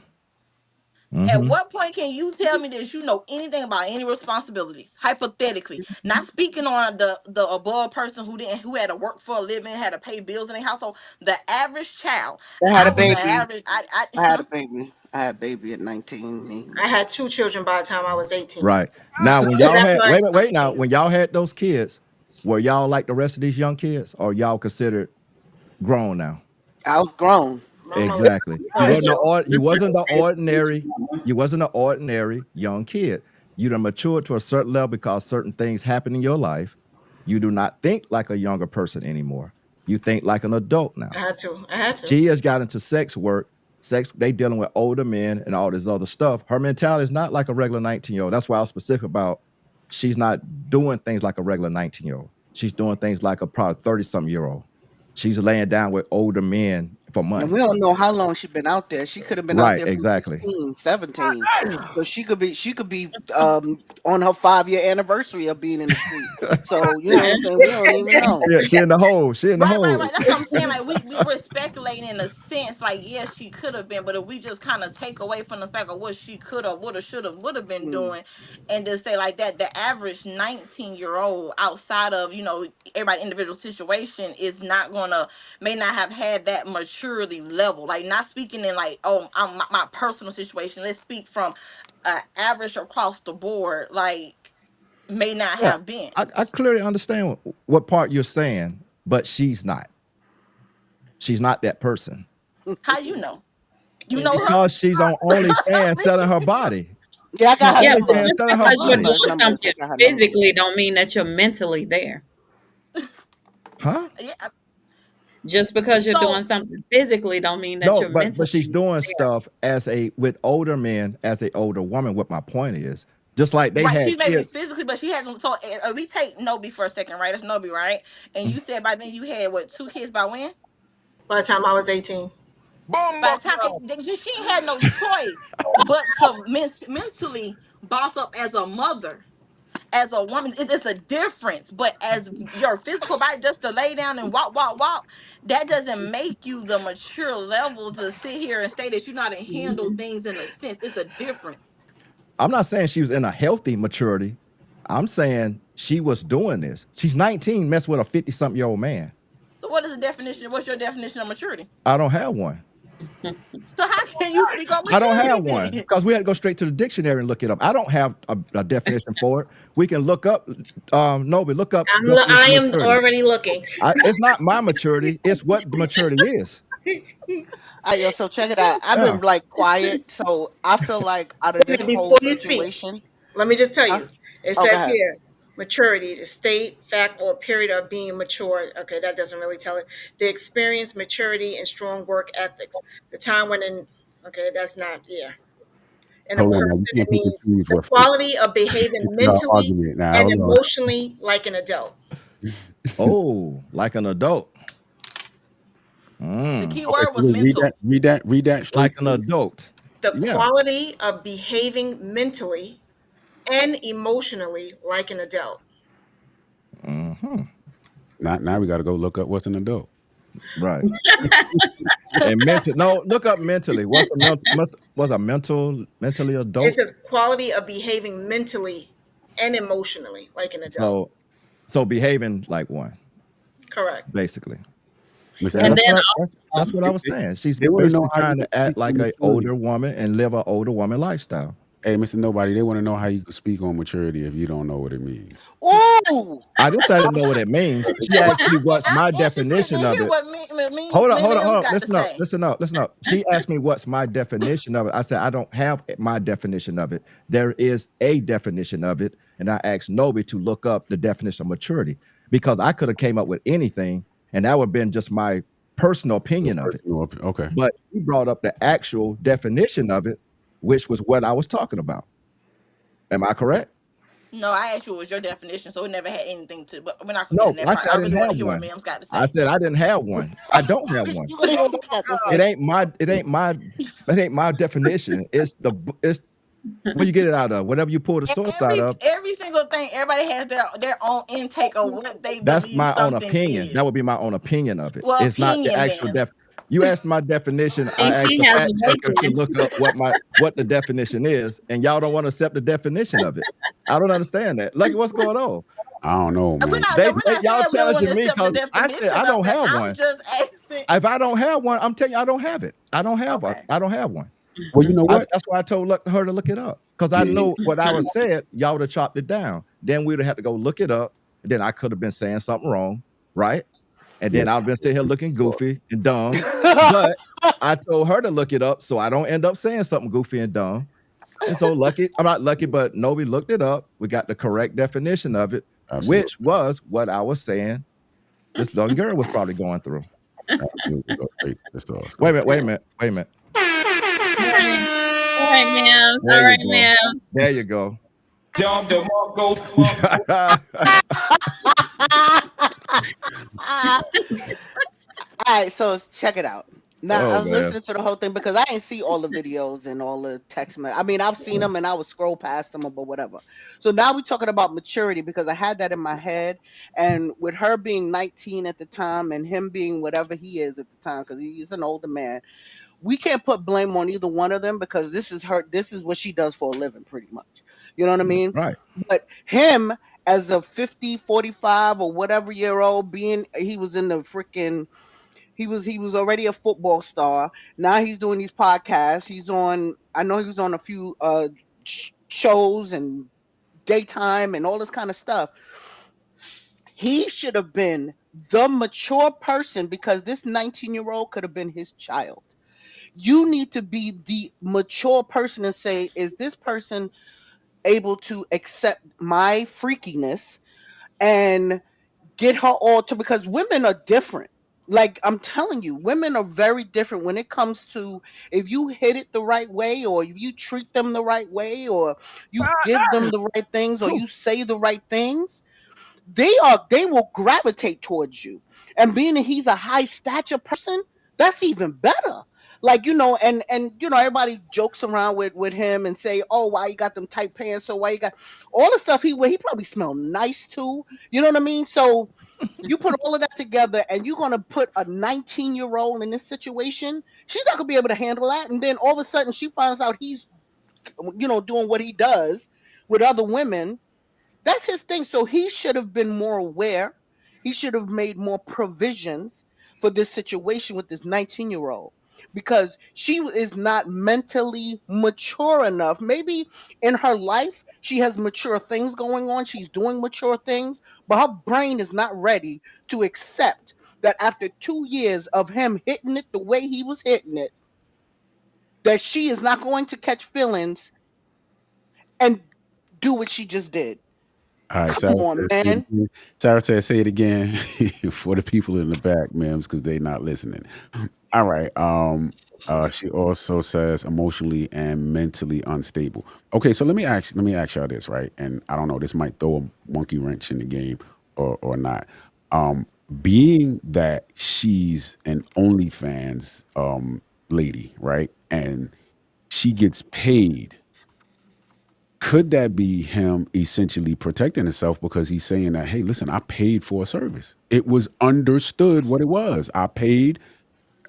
at Mm-hmm. what point can you tell me that you know anything about any responsibilities? Hypothetically, not speaking on the above person who had to work for a living, had to pay bills in their household. The average child. I had I a was an baby. average. I I had huh? a baby. I had a baby at 19. I had 2 children by the time I was 18. Right. Now, when y'all That's had why wait. Now, when y'all had those kids, were y'all like the rest of these young kids, or y'all considered grown now? I was grown. Mama was Exactly. You was wasn't Listen, the you listen, wasn't the listen. ordinary. You wasn't an ordinary young kid. You done matured to a certain level because certain things happen in your life. You do not think like a younger person anymore. You think like an adult now. I had to. I had to. She has got into sex work. They dealing with older men and all this other stuff. Her mentality is not like a regular 19-year-old. That's why I was specific about she's not doing things like a regular 19-year-old. She's doing things like a probably 30-something-year-old. She's laying down with older men for And we money. don't know how long she been out there. She could have been out Right, there from exactly. 16, 17. So she could be on her 5-year anniversary of being in the street. So you know what I'm saying? We don't even know. Yeah, she in the hole. She in the Right, right, hole. right. That's what I'm saying. Like we're speculating in a sense. Like yes, she could have been, but if we just kind of take away from the fact of what she could have, would have, should have, would have been Mm. doing, and just say like that, the average 19-year-old outside of everybody individual situation is not gonna may not have had that maturity level. Like not speaking in like my personal situation. Let's speak from average across the board. Like may not Yeah, have been. I clearly understand what part you're saying, but she's not. She's not that person How you know? You know Exactly. her? because she's on OnlyFans selling her body. Yeah, I She's on got her Yeah, but number. OnlyFans just selling her because I got you're body. her doing number. I something got her number. physically don't mean that you're mentally there. Huh? Yeah, Just because you're So doing something physically don't mean that No, you're but she's mentally doing there. stuff as a with older men, as a older woman. What my point is, just like they right, had she's maybe kids. physically, but she hasn't. So we take Nobi for a second, right? That's Nobi, right? And Mm. you said by then you had what, 2 kids by when? By the time I was 18. By the time she ain't had no choice but to mentally boss up as a mother, as a woman. It's a difference. But as your physical body, just to lay down and walk, walk, walk, that doesn't make you the mature level to sit here and say that you know how to handle things in a sense. It's a difference. I'm not saying she was in a healthy maturity. I'm saying she was doing this. She's 19, mess with a 50-something-year-old man. So what is the definition? What's your definition of maturity? I don't have one. So how can you speak on I don't maturity have one then? because we had to go straight to the dictionary and look it up. I don't have a definition for it. We can look up. Nobi, look up I definition of am maturity. already looking. It's not my maturity. It's what the maturity is. Yo, so check it out. I've Yeah. been like quiet, so I feel like out of Wait a this minute, whole before you speak, situation, let me just tell huh? you. It Oh, go says ahead. here, maturity, the state, fact, or period of being mature. Okay, that doesn't really tell it. The experience, maturity, and strong work ethics. The time when okay, that's not, yeah. And a Hold on, now person, you it can't be means confused the with quality of behaving mentally argument. Now and hold on. emotionally like an adult. Oh, like an adult. The Mm. key Okay, word so was read mental. that straight. Like an adult. The Yeah. quality of behaving mentally and emotionally like an adult. Hmm. Now we got to go look up what's an adult. Right. And mental. No, look up mentally. What's a mentally It adult? says quality of behaving mentally and emotionally like an adult. So behaving like one, Correct. basically. Miss Yeah, And L, then that's what I was saying. She's they want to know basically how you trying can to act speak like on an maturity. older woman and live an older woman lifestyle. Hey, Mr. Nobody, they want to know how you can speak on maturity if you don't know what it means. Ooh, I didn't say I didn't know what it means. She Well, asked me what's my I'm interested to definition of hear it. what Hold on, hold on, hold M's on. got to say. Listen up. She asked me what's my definition of it. I said I don't have my definition of it. There is a definition of it, and I asked Nobi to look up the definition of maturity because I could have came up with anything, and that would have been just my personal opinion of it. Okay. But he brought up the actual definition of it, which was what I was talking about. Am I correct? No, I asked you what was your definition, so it never had anything to. But we're not gonna get No, in that I part. said I I didn't really want to have hear what one. M's got to I say. said I didn't have one. I don't have one. you gonna hear what they got to It say? ain't my definition. It's where you get it out of. Whatever you pull the source out of, Every single thing, everybody has their own intake of what they that's believe my own something opinion. is. That would be my own opinion of it. Well, It's not the opinion actual then. You asked my definition. I think asked he the has fact a checker to boyfriend. look up what the definition is, and y'all don't want to accept the definition of it. I don't understand that. Like, what's going on? I don't know, We're man. not. They, No, we're they not saying y'all that we don't want to challenging me accept the because I said definition I don't of it. have I'm one. just asking. If I don't have one, I'm telling you I don't have it. I don't have Okay. I don't have one. Well, you know what? That's why I told her to look it up because I Yeah. know what I was said. Y'all would have chopped it down. Then we'd have had to go look it up. And then I could have been saying something wrong, right? And then Yeah. I'd been sitting here looking goofy and dumb. But I told her to look it up so I don't end up saying something goofy and dumb. And so I'm not lucky, but Nobi looked it up. We got the correct definition of it, Absolutely. which was what I was saying this young girl was probably going through. Absolutely. Go straight to the source. Wait a minute. All right, ma'am. There All you right, go. ma'am. There you go. All right, so check it out. Now I Oh was man. listening to the whole thing because I didn't see all the videos and all the text. I mean, I've seen them and I would scroll past them, but whatever. So now we're talking about maturity because I had that in my head, and with her being 19 at the time and him being whatever he is at the time because he's an older man, we can't put blame on either one of them because this is her. This is what she does for a living, pretty much. You know what I mean? Right. But him as a 50, 45 or whatever year old being, he was in the freaking he was already a football star. Now he's doing these podcasts. He's on. I know he was on a few shows and daytime and all this kind of stuff. He should have been the mature person because this 19-year-old could have been his child. You need to be the mature person and say, is this person able to accept my freakiness and get her all to, because women are different. Like I'm telling you, women are very different when it comes to if you hit it the right way, or if you treat them the right way, or you give them the right things, or you say the right things, they will gravitate towards you. And being that he's a high stature person, that's even better. Like, and everybody jokes around with him and say, oh, why you got them tight pants, so why you got all the stuff he wear, he probably smell nice too. You know what I mean? So you put all of that together and you're going to put a 19-year-old in this situation, she's not going to be able to handle that. And then all of a sudden she finds out he's, doing what he does with other women. That's his thing. So he should have been more aware. He should have made more provisions for this situation with this 19-year-old, because she is not mentally mature enough. Maybe in her life she has mature things going on. She's doing mature things, but her brain is not ready to accept that after 2 years of him hitting it the way he was hitting it, that she is not going to catch feelings and do what she just did. All right, Come on, man. Sarah said, say it again for the people in the back, ma'am, because they not listening. All right. She also says emotionally and mentally unstable. Okay, so let me ask y'all this, right? And I don't know, this might throw a monkey wrench in the game or not. Um, Being that she's an OnlyFans lady, right? And she gets paid, could that be him essentially protecting himself because he's saying that, hey, listen, I paid for a service. It was understood what it was. I paid.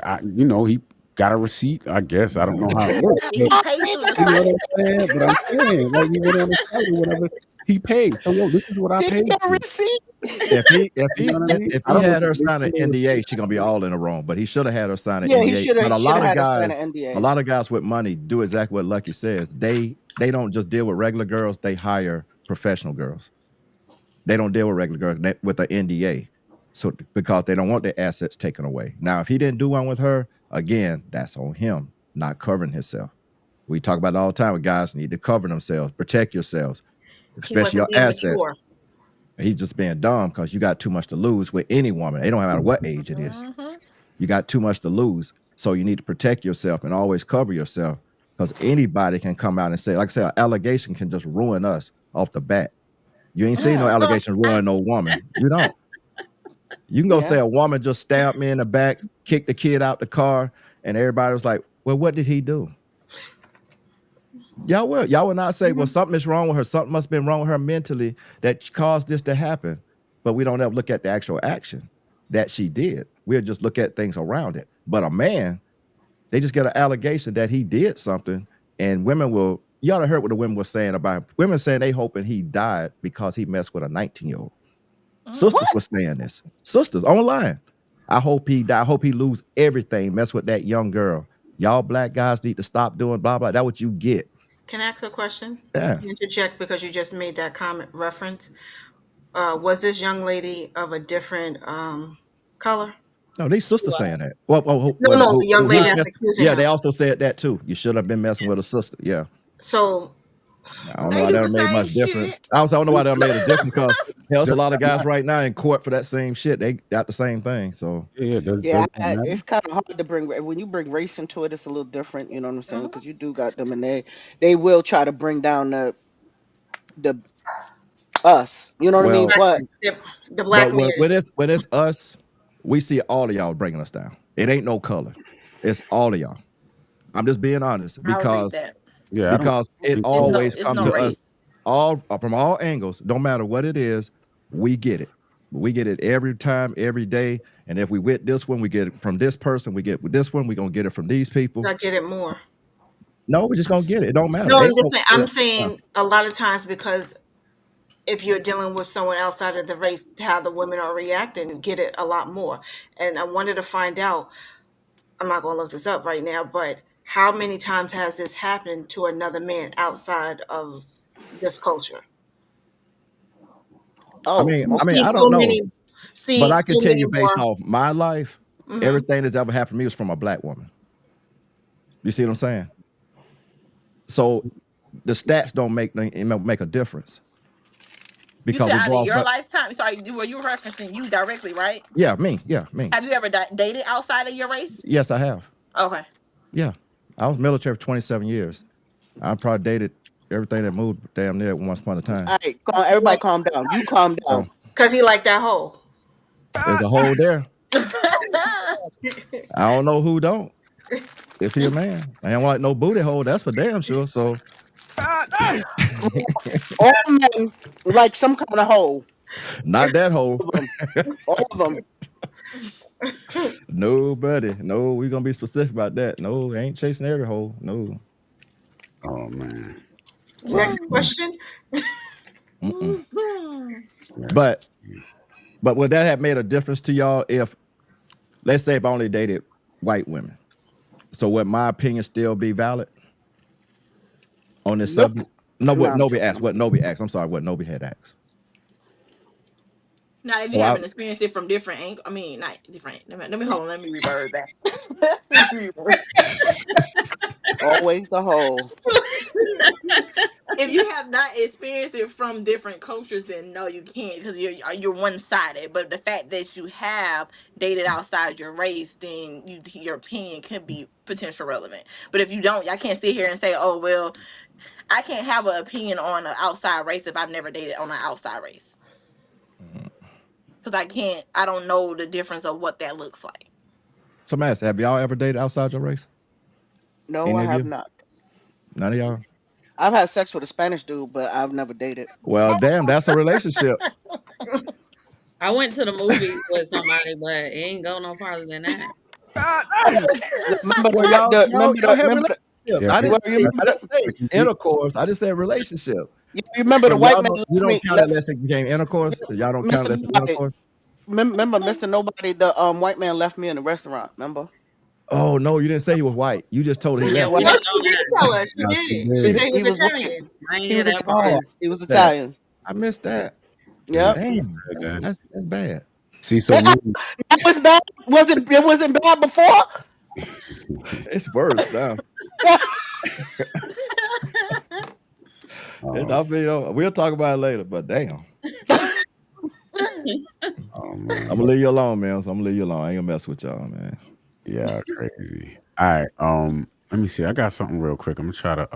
He got a receipt. I guess I don't know how it works, but He paid through the you know site. what I'm saying. But I'm saying, like, he went on the site or whatever. He paid. So yo, this is what I Did he paid get a for. receipt? If he if You know he what I mean? if I he don't know if had her they sign an paid or NDA, she gonna be all in the wrong. But he should have had her sign an Yeah, he NDA. should have. But He should have had us sign an a NDA. lot of guys with money do exactly what Lucky says. They don't just deal with regular girls. They hire professional girls. They don't deal with regular girls with an NDA. So because they don't want their assets taken away. Now, if he didn't do one with her, again, that's on him not covering himself. We talk about it all the time. Guys need to cover themselves, protect yourselves, He especially wasn't your being assets. mature. He's just being dumb because you got too much to lose with any woman. It don't matter what age it is. Hmm. You got too much to lose. So you need to protect yourself and always cover yourself because anybody can come out and say, like I said, an allegation can just ruin us off the bat. You ain't seen no Yeah. allegation ruin no woman. You don't. You can go say Yeah. a woman just stabbed me in the back, kicked the kid out the car, and everybody was like, well, what did he do? Y'all will not say, well, Mhm. something is wrong with her. Something must have been wrong with her mentally that caused this to happen. But we don't ever look at the actual action that she did. We'll just look at things around it. But a man, they just get an allegation that he did something, and women will. You ought to heard what the women were saying about him. Women saying they hoping he died because he messed with a 19-year-old. Sisters What? were saying this. Sisters online. I hope he die. I hope he lose everything. Mess with that young girl. Y'all black guys need to stop doing blah blah. That's what you get. Can I ask a question? Yeah. Interject because you just made that comment reference. Was this young lady of a different color? No, these sisters saying that. Well, No, no, the young who lady he's that's messing. accusing Yeah, they him. also said that too. You should have been messing with a sister. Yeah. So, I don't know They why do that the made same much difference. shit. I also don't know why that made a difference because there's a Does lot of that guys matter? right now in court for that same shit. They got the same thing. So Yeah, Yeah, does that matter? it's kind of hard to bring when you bring race into it. It's a little different. You know what I'm saying? mhm. Because you do got them, and they will try to bring down the us. You know what I mean? well, Black, But the black but man. when it's us, we see all of y'all bringing us down. It ain't no color. It's all of y'all. I'm just being honest I'll agree with because that. Yeah, I don't because it think It's so. no, always it's come no to us race. all from all angles. Don't matter what it is, we get it. We get it every time, every day. And if we with this one, we get it from this person. We get with this one, we're gonna get it from these people. I get it more. No, we're just gonna get it. It don't matter. No, I'm Ain't just no saying. I'm saying a lot of times because if you're dealing with someone outside of the race, how the women are reacting, you get it a lot more. And I wanted to find out. I'm not going to look this up right now, but how many times has this happened to another man outside of this culture? oh, You I mean, see I don't so know. many, But see I so can tell many you based more. off my life, Hmm. everything that's ever happened to me was from a black woman. You see what I'm saying? So the stats don't make a difference. You because said we out go of off. your But lifetime. Sorry, were you referencing you directly, right? yeah, me. Yeah, me. Have you ever dated outside of your race? Yes, I have. Okay. Yeah, I was military for 27 years. I probably dated everything that moved damn near once upon a time. All right, everybody calm down. You calm So down. Because he liked that hole. there's a hole there. I don't know who don't. If he a man, I don't like no booty hole. That's for damn sure. So All men like some kind of hole. not that hole. All of them. All of them. Nobody. No, we gonna be specific about that. No, ain't chasing every hole. No. Oh man. Next question. Mm-mm. That's But would that have made a difference to y'all if, let's say, if I only dated white women? So would my opinion still be valid on this Nope. subject? No, what No. Nobi asked. What Nobi asked. I'm sorry. What Nobi had asked. Now, if you Oh, I, haven't experienced it from different angles, I mean, not different. Let me hold on. Let me revert back. Let me revert. Always the hole. If you have not experienced it from different cultures, then no, you can't because you're one sided. But the fact that you have dated outside your race, then your opinion could be potential relevant. But if you don't, I can't sit here and say, oh well, I can't have an opinion on an outside race if I've never dated on an outside race because I don't know the difference of what that looks like. so, Mass, have y'all ever dated outside your race? No, I Any of have you? not. None of y'all? I've had sex with a Spanish dude, but I've never dated. Well, damn, that's a relationship. I went to the movies with somebody, but it ain't go no farther than that. Remember Well, y'all remember have remember relationships. yeah, I didn't well, say, remember I didn't say you- intercourse. I just said relationship. you remember So the white y'all man you don't count it left unless it became intercourse. Y'all don't count Mr. it as Nobody. intercourse. Remember Mr. Nobody, the white man left me in the restaurant, remember? Oh no, you didn't say he was white. You just told her he Yeah, left we you. No, didn't she know did that. tell us. She Yes, you did. She did. said he was He was white. Italian. I ain't He hear was that part. Oh, Italian. He was that Italian. I missed that. Yep. Damn, Yeah. that's bad. See, so me, It was bad. It wasn't bad before? It's worse now. oh, We'll talk about it later. But damn, oh I'm man, gonna leave you alone, man. So I'm gonna leave you alone. I ain't gonna mess with y'all, man. yeah, crazy. All right, let me see. I got something real quick. I'm gonna try to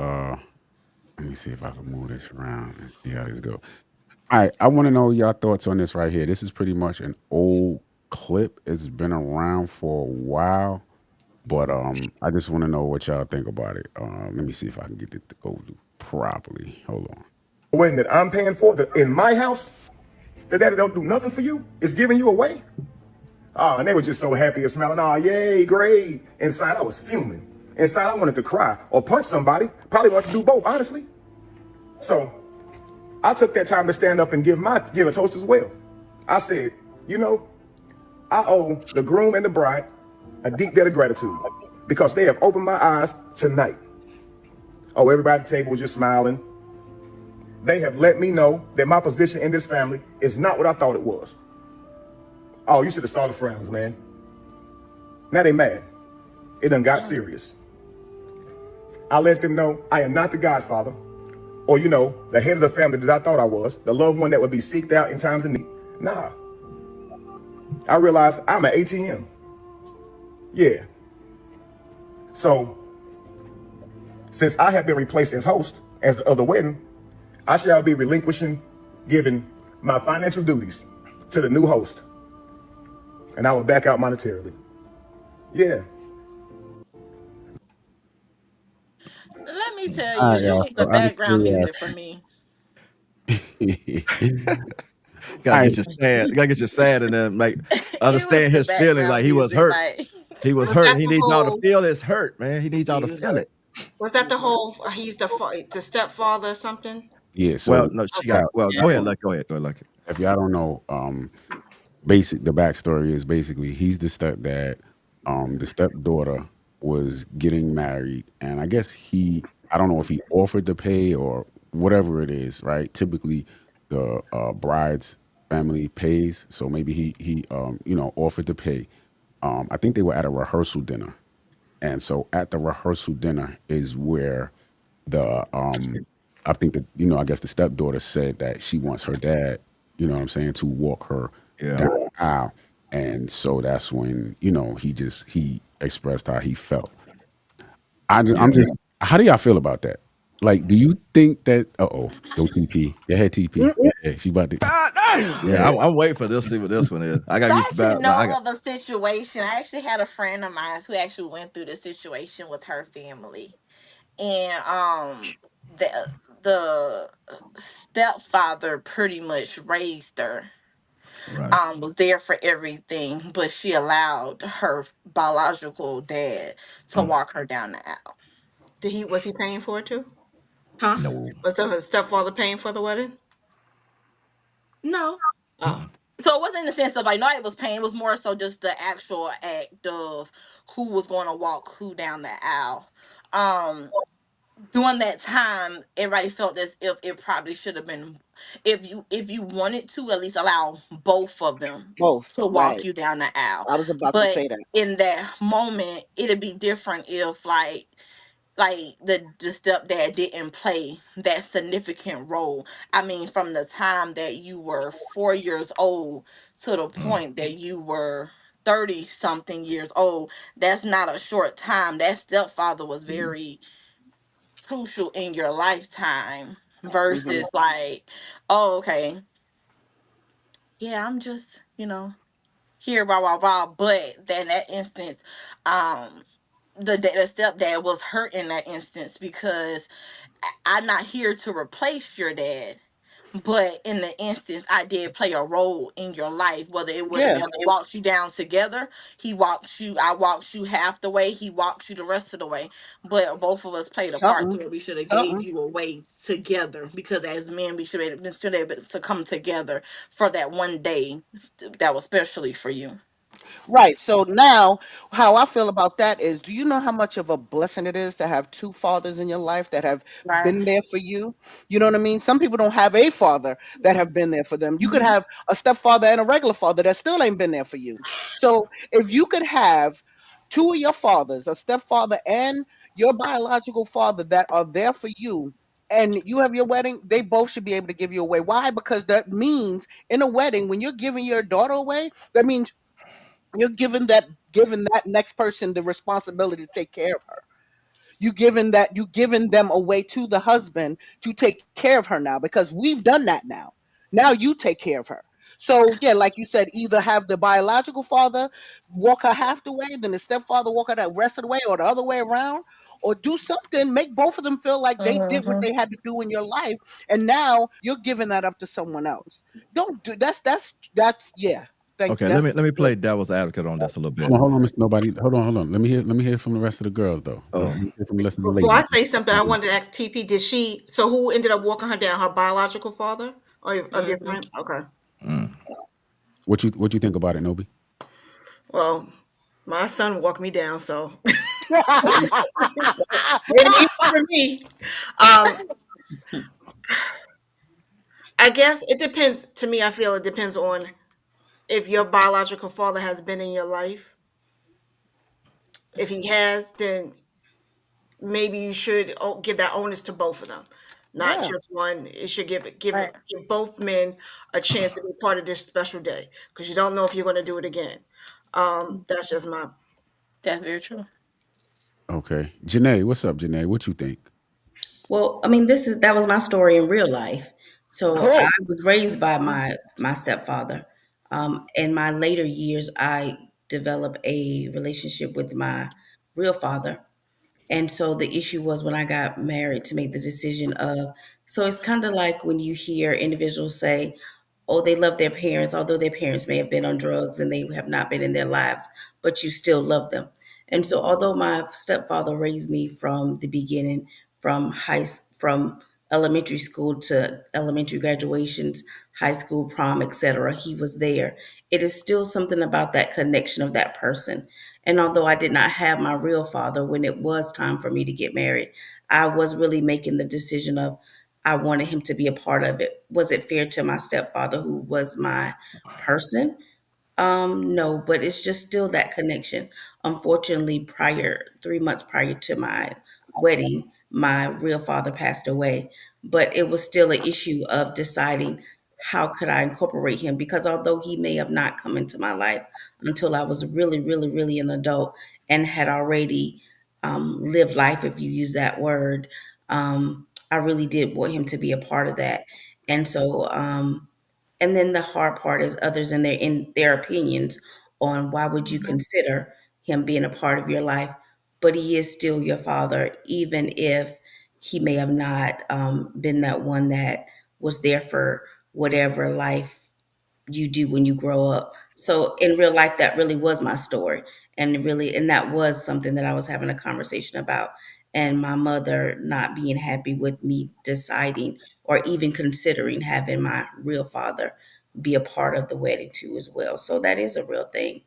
let me see if I can move this around and see how this go. All right, I want to know your thoughts on this right here. This is pretty much an old clip. It's been around for a while, but I just want to know what y'all think about it. Let me see if I can get it to go properly. Hold on. When that I'm paying for in my house, that daddy don't do nothing for you, is giving you away. Oh, and they were just so happy and smiling. Oh, yay, great. Inside, I was fuming. Inside, I wanted to cry or punch somebody. Probably wanted to do both, honestly. So I took that time to stand up and give a toast as well. I said, you know, I owe the groom and the bride a deep debt of gratitude because they have opened my eyes tonight. Oh, everybody at the table was just smiling. They have let me know that my position in this family is not what I thought it was. Oh, you should have saw the frowns, man. Now they mad. It done got serious. I let them know I am not the godfather or, the head of the family that I thought I was, the loved one that would be seeked out in times of need. Nah. I realized I'm an ATM. Yeah. So, since I have been replaced as host of the wedding, I shall be giving my financial duties to the new host. And I will back out monetarily. Yeah. Let me tell All you, right, it y'all. was the So out of background music for me. Gotta All right, get you sad. Gotta get you sad and then make It was understand the his feelings. Like background he was music, hurt. like He was Was hurt. that He the needs y'all to whole? feel his hurt, man. He needs y'all to He was feel hurt. it. Was He that the was hurt. whole? He's the stepfather or something. yeah. Well, So no, she got. Okay. Well, Yeah. go ahead, Lucky. Go ahead, Lucky. if y'all don't know, the backstory is basically he's the stepdad. The stepdaughter was getting married, and I guess I don't know if he offered to pay or whatever it is, right? Typically, the bride's family pays, so maybe he offered to pay. I think they were at a rehearsal dinner, and so at the rehearsal dinner is where the I think that, I guess the stepdaughter said that she wants her dad, what I'm saying, to walk her Yeah. down the aisle. And so that's when, he expressed how he felt. I'm Yeah. just, how do y'all feel about that? Like, do you think that, go TP. Go ahead, TP. Mm-mm. Yeah, she about to, go Yeah. ahead. I'm waiting for this. See what this one is. I got So I used to actually that. I know got. of a situation. I actually had a friend of mine who actually went through the situation with her family, and the stepfather pretty much raised her, Right. was there for everything, but she allowed her biological dad to Mm. walk her down the aisle. Was he paying for it too? Huh? No. Was the stepfather paying for the wedding? No. Oh, Mm. So it wasn't in the sense of like no, it was pain. It was more so just the actual act of who was going to walk who down the aisle. Um, During that time, everybody felt as if it probably should have been, if you wanted to at least allow both of them Both, to walk right. you down the aisle. I was about to But say that. in that moment, it'd be different if like the stepdad didn't play that significant role. I mean, from the time that you were 4 years old to the Mm. point that you were 30 something years old, that's not a short time. That stepfather was very crucial in your lifetime Hmm. versus like, oh, okay, yeah, I'm just, here, blah, blah, blah. But then that instance, um, the stepdad was hurt in that instance because I'm not here to replace your dad. But in the instance, I did play a role in your life, whether it would have Yeah, been we walked you down together, I walked you half the way, he walked you the rest of the way. But both of us played a part to something, where we should have gave something. you away together because as men, we should have been to come together for that one day that was specially for you. Right. So now, how I feel about that is, do you know how much of a blessing it is to have two fathers in your life that have Right. been there for you? You know what I mean? Some people don't have a father that have been there for them. You could have a stepfather and a regular father that still ain't been there for you. So if you could have two of your fathers, a stepfather and your biological father that are there for you, and you have your wedding, they both should be able to give you away. Why? Because that means in a wedding, when you're giving your daughter away, that means you're giving that next person the responsibility to take care of her. You giving them away to the husband to take care of her now, because we've done that now. Now you take care of her. So yeah, like you said, either have the biological father walk her half the way, then the stepfather walk her the rest of the way, or the other way around, or do something, make both of them feel like they did what Hmm. they had to do in your life, and now you're giving that up to someone else. Don't do that's yeah. Thank you. Okay. That's Let me good. play devil's advocate on this a little bit. Hold on, Mr. Nobody. Hold on. Let me hear from the rest of the girls though. Let Oh. me hear from the rest of the before I ladies. say something, I wanted to ask TP: Did she? So who ended up walking her down? Her biological father or of your Hmm. friend? Okay. Mm. What you think about it, Nobi? Well, my son walked me down, so made it easy for me. Um, I guess it depends. To me, I feel it depends on if your biological father has been in your life. If he has, then maybe you should give that onus to both of them, not Yeah. just one. It should give Right. give both men a chance to be part of this special day because you don't know if you're going to do it again. That's just my. That's very true. Okay, Janae, what's up, Janae? What you think? Well, I mean, that was my story in real life. So I Oh. was raised by my stepfather. In my later years, I developed a relationship with my real father. And so the issue was when I got married to make the decision of, so it's kind of like when you hear individuals say, oh, they love their parents, although their parents may have been on drugs and they have not been in their lives, but you still love them. And so although my stepfather raised me from the beginning, from elementary school to elementary graduations, high school prom, etc., he was there. It is still something about that connection of that person. And although I did not have my real father when it was time for me to get married, I was really making the decision of I wanted him to be a part of it. Was it fair to my stepfather, who was my person? No, but it's just still that connection. Unfortunately, 3 months prior to my wedding, my real father passed away. but it was still an issue of deciding how could I incorporate him, because although he may have not come into my life until I was really, really, really an adult and had already lived life, if you use that word, I really did want him to be a part of that. And so, and then the hard part is others in their opinions on why would you consider him being a part of your life, but he is still your father, even if he may have not been that one that was there for whatever life you do when you grow up. So in real life, that really was my story. And that was something that I was having a conversation about. And my mother not being happy with me deciding or even considering having my real father be a part of the wedding too as well. So that is a real thing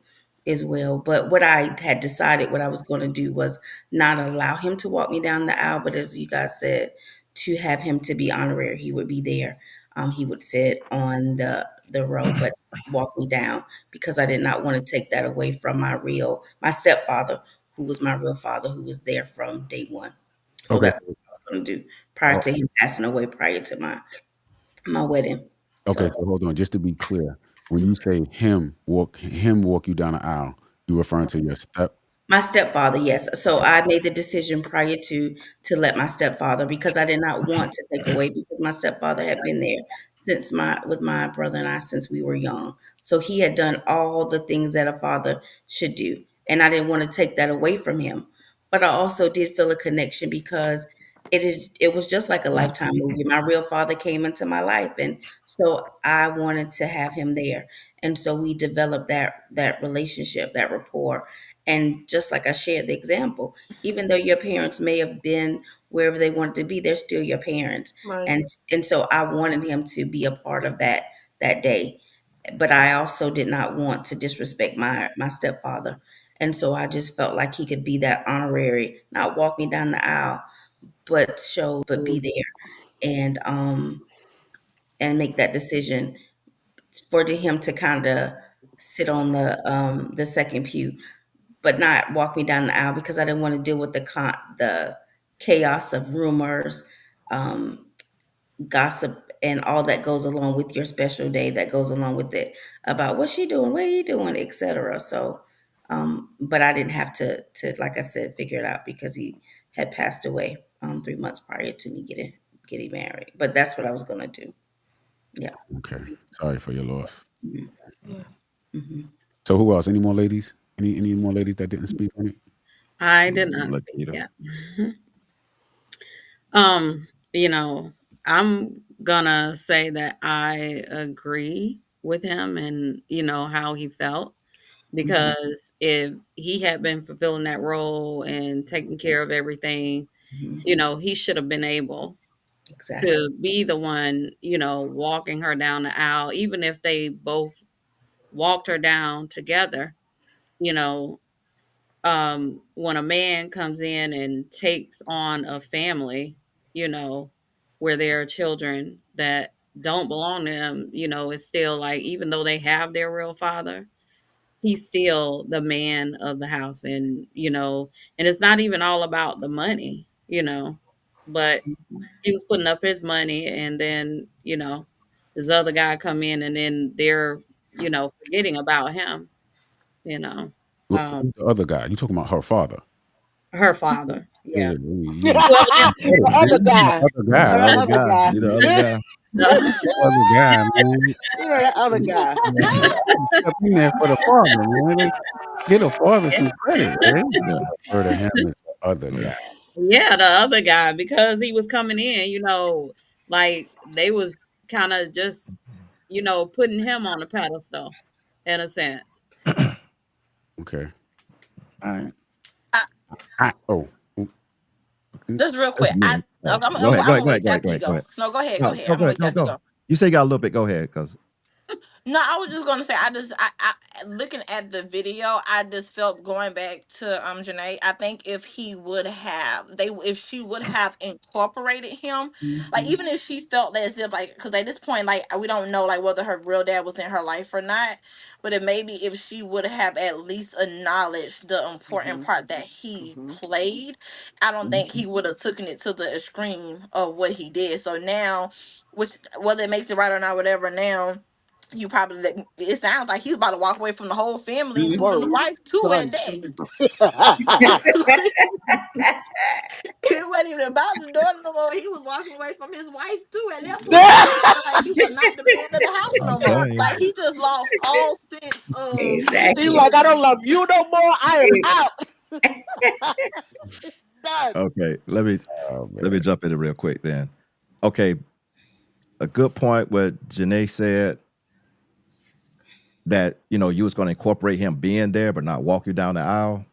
as well. But what I had decided what I was going to do was not allow him to walk me down the aisle, but as you guys said, to have him to be honorary. He would be there. He would sit on the row, but walk me down, because I did not want to take that away from my stepfather, who was my real father, who was there from day one. So Okay. that's what I was going to do prior to him passing away, prior to my wedding. Okay, So so hold on. Just to be clear, when you say him walk you down the aisle, you referring to your my stepfather, yes. So I made the decision prior to let my stepfather, because I did not want to take away, because my stepfather had been there with my brother and I since we were young. So he had done all the things that a father should do, and I didn't want to take that away from him. But I also did feel a connection, because it was just like a Lifetime movie. My real father came into my life, and so I wanted to have him there. And so we developed that relationship, that rapport. And just like I shared the example, even though your parents may have been wherever they wanted to be, they're still your parents. Right. And so I wanted him to be a part of that day. But I also did not want to disrespect my stepfather. And so I just felt like he could be that honorary, not walk me down the aisle, but be there and make that decision for him to kind of sit on the second pew, but not walk me down the aisle, because I didn't want to deal with the chaos of rumors, gossip, and all that goes along with your special day, that goes along with it, about what's she doing, what are you doing, etc. So, but I didn't have to like I said, figure it out, because he had passed away 3 months prior to me getting married. But that's what I was gonna do. Yeah. Okay. Sorry for your loss. Mhm. Yeah. Mhm. So who else? Any more ladies? Any more ladies that didn't speak on it? I did not speak Lakita. yet. You know, I'm gonna say that I agree with him and how he felt, because if he had been fulfilling that role and taking care of everything, Mhm. he should have been able Exactly. to be the one, walking her down the aisle, even if they both walked her down together, you know, when a man comes in and takes on a family, where there are children that don't belong to him, it's still like, even though they have their real father, he's still the man of the house. And it's not even all about the money, but he was putting up his money, and then, this other guy come in, and then they're, forgetting about him, you know. Um, Who's the other guy? You talking about her father? her father, Yeah, yeah. you Well, then The other guy. other You guy, the The right? other other guy. guy. You the other guy. Other guy, man. The other guy. Step in there for the father, man. Like, get a father some credit, man. Yeah. Refer to him as the other guy. yeah, the other guy, because he was coming in, like they was kind of just, putting him on a pedestal in a sense. Okay. All right. I, Oh, just real That's quick, me. I'm gonna Go ahead. I'm Go gonna ahead. Go wait ahead. till Go ahead. after Go you ahead. Go go. ahead. No, go ahead, go No, ahead. go I'm gonna ahead. wait till No, after you go. go. You say you got a little bit. Go ahead, because No, I was just gonna say I looking at the video, I just felt going back to Janae. I think if he would have if she would have incorporated him, like Mhm. even if she felt as if like because at this point like we don't know like whether her real dad was in her life or not, but it maybe if she would have at least acknowledged the important Mm-hmm. part that he Mm-hmm. played, I don't think he would have taken it to the extreme of what he did. So now, which whether it makes it right or not, whatever now you probably it sounds like he's about to walk away from the whole family, including the Word. Mhm. wife too at Done. that. It wasn't even about the daughter no more. He was walking away from his wife too at that point because he felt like he was not the man of the house I'm no more. telling you. Like he just lost all sense of He's Exactly. like, I don't love you no more. I am out. Done. Okay, Oh let me man. jump in it real quick then. Okay, a good point what Janae said that you was going to incorporate him being there but not walk you down the aisle.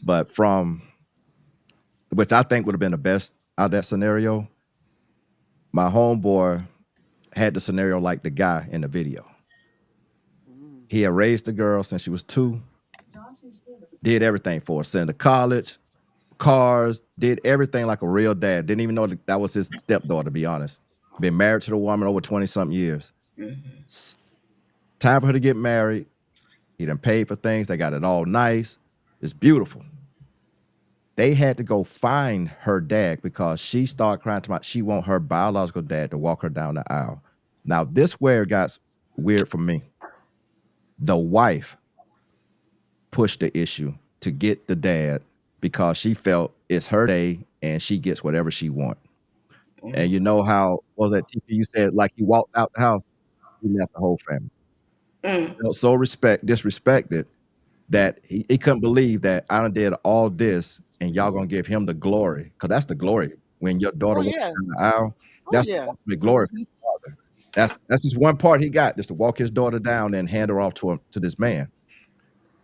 But from which I think would have been the best out of that scenario, my homeboy had the scenario like the guy in the video. Mm. He had raised the girl since she was 2, did everything for her, sent her to college, cars, did everything like a real dad. Didn't even know that was his stepdaughter, to be honest. Been married to the woman over 20-something years. Mhm. S- Time for her to get married. He done paid for things. They got it all nice. It's beautiful. They had to go find her dad because she started crying to she want her biological dad to walk her down the aisle. Now, this where it got weird for me. The wife pushed the issue to get the dad because she felt it's her day and she gets whatever she wants. And you know how what was that TP you said like he walked out the house, he left the whole family. Mm. Felt so disrespected that he couldn't believe that I done did all this and y'all gonna give him the glory. Cause that's the glory. When your daughter Oh walks yeah. down the aisle, Oh that's yeah. the glory for the father. That's just one part he got, just to walk his daughter down and hand her off to this man.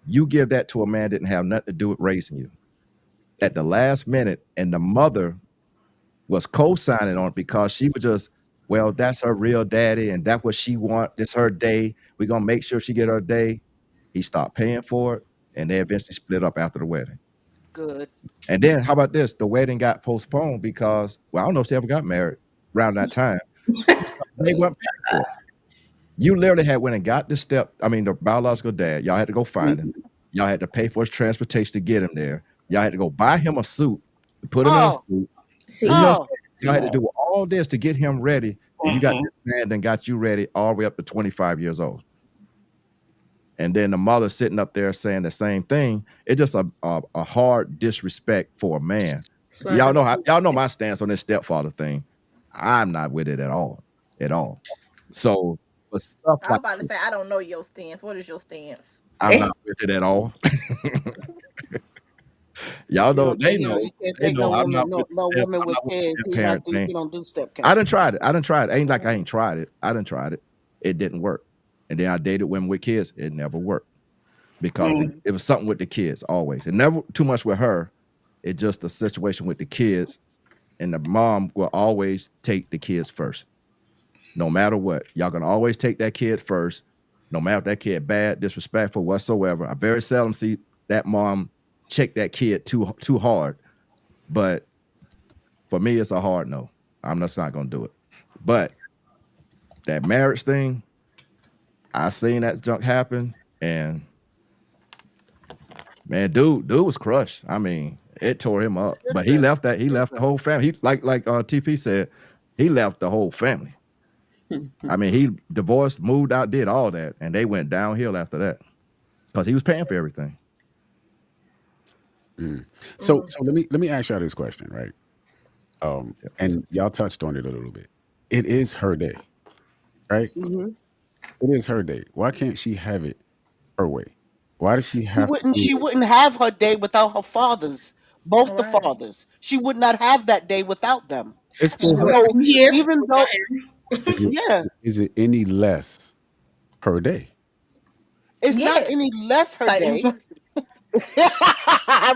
You give that to a man that didn't have nothing to do with raising you. At the last minute, and the mother was co-signing on it because she was just, well, that's her real daddy, and that's what she want. It's her day. We're gonna make sure she get her day. He stopped paying for it, and they eventually split up after the wedding. Good. And then how about this? The wedding got postponed because, well, I don't know if they ever got married around that time. They weren't paying for it. You literally had went and got the biological dad. Y'all had to go find him. Y'all had to pay for his transportation to get him there. Y'all had to go buy him a suit, put him in a Oh. suit. See, You know what I'm Oh. saying? Y'all had to do all this to get him ready. And you got Mhm. this man that got you ready all the way up to 25 years old. And then the mother sitting up there saying the same thing. It's just a hard disrespect for a man. Slap. Y'all know my stance on this stepfather thing. I'm not with it at all. At all. So but stuff I'm like about to say I don't know your stance. What is your stance? I'm not with it at all. Y'all know they You know. can't They take know no I'm woman, not with no the woman I'm with not with the kids. step He parent he thing. don't do step I count. done tried it. Ain't like I ain't tried it. I done tried it. It didn't work. And then I dated women with kids. It never worked because Mm. it was something with the kids always. It never too much with her. It just a situation with the kids, and the mom will always take the kids first, no matter what. Y'all gonna always take that kid first, no matter if that kid bad, disrespectful, whatsoever. I very seldom see that mom check that kid too hard. But for me, it's a hard no. I'm just not gonna do it. But that marriage thing, I seen that junk happen, and man, dude was crushed. I mean, it tore him up. But he left the whole family. He like TP said, he left the whole family. I mean, he divorced, moved out, did all that, and they went downhill after that because he was paying for everything. So let me ask y'all this question, right? Yep. And y'all touched on it a little bit. It is her day, right? Mm-hmm. It is her day. Why can't she have it her way? Why does she She have to wouldn't. do She it? wouldn't have her day without her fathers. Both the Right. fathers. She would not have that day without them. It's still her. So I'm here. even though, Is it, yeah, is it any less her day? it's not Yes. any less her Like day.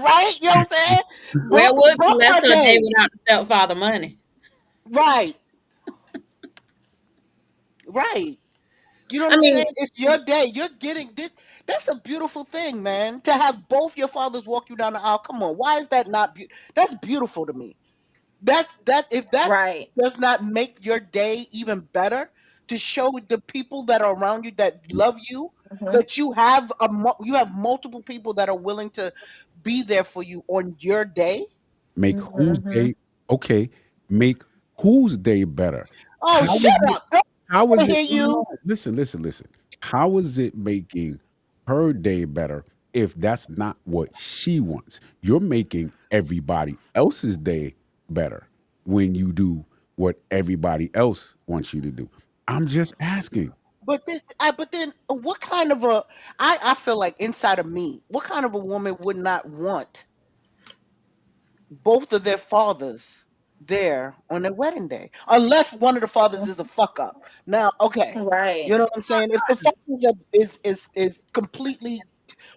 Right? You know what I'm saying? Where would be Both less her a day days. without the stepfather money? Right. Right. You know what I I'm saying? mean, It's your day. You're getting this. That's a beautiful thing, man. To have both your fathers walk you down the aisle. Come on, why is that not? That's beautiful to me. That if that Right. does not make your day even better, to show the people that are around you that love you, Hmm. that you have multiple people that are willing to be there for you on your day. Make whose Hmm. day okay, make whose day better. Oh, How shut is it up! Don't how want is to it hear no, no, you. no, listen, listen, listen. How is it making her day better if that's not what she wants? You're making everybody else's day better when you do what everybody else wants you to do. I'm just asking. But then, what kind of a? I feel like inside of me, what kind of a woman would not want both of their fathers there on their wedding day, unless one of the fathers is a fuck up. Now, okay, you Right. know what I'm saying? If the father is completely,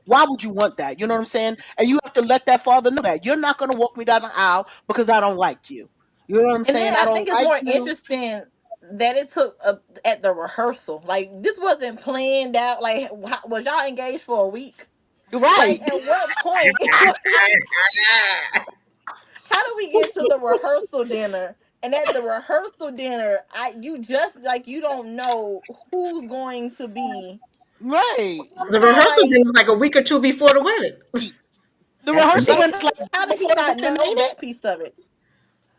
why would you want that? You know what I'm saying? And you have to let that father know that you're not going to walk me down the aisle because I don't like you. You know what I'm And saying? then I I don't think it's like more you. interesting that it took at the rehearsal. Like this wasn't planned out. Like was y'all engaged for a week? Right, Like at what point? How do we get to the rehearsal dinner? And at the rehearsal dinner, you just like you don't know who's going to be. right. I'm the saying rehearsal day like, was like a week or two before the wedding. The That's the rehearsal big. like went like how did he before the not wedding, know ain't it? that piece of it?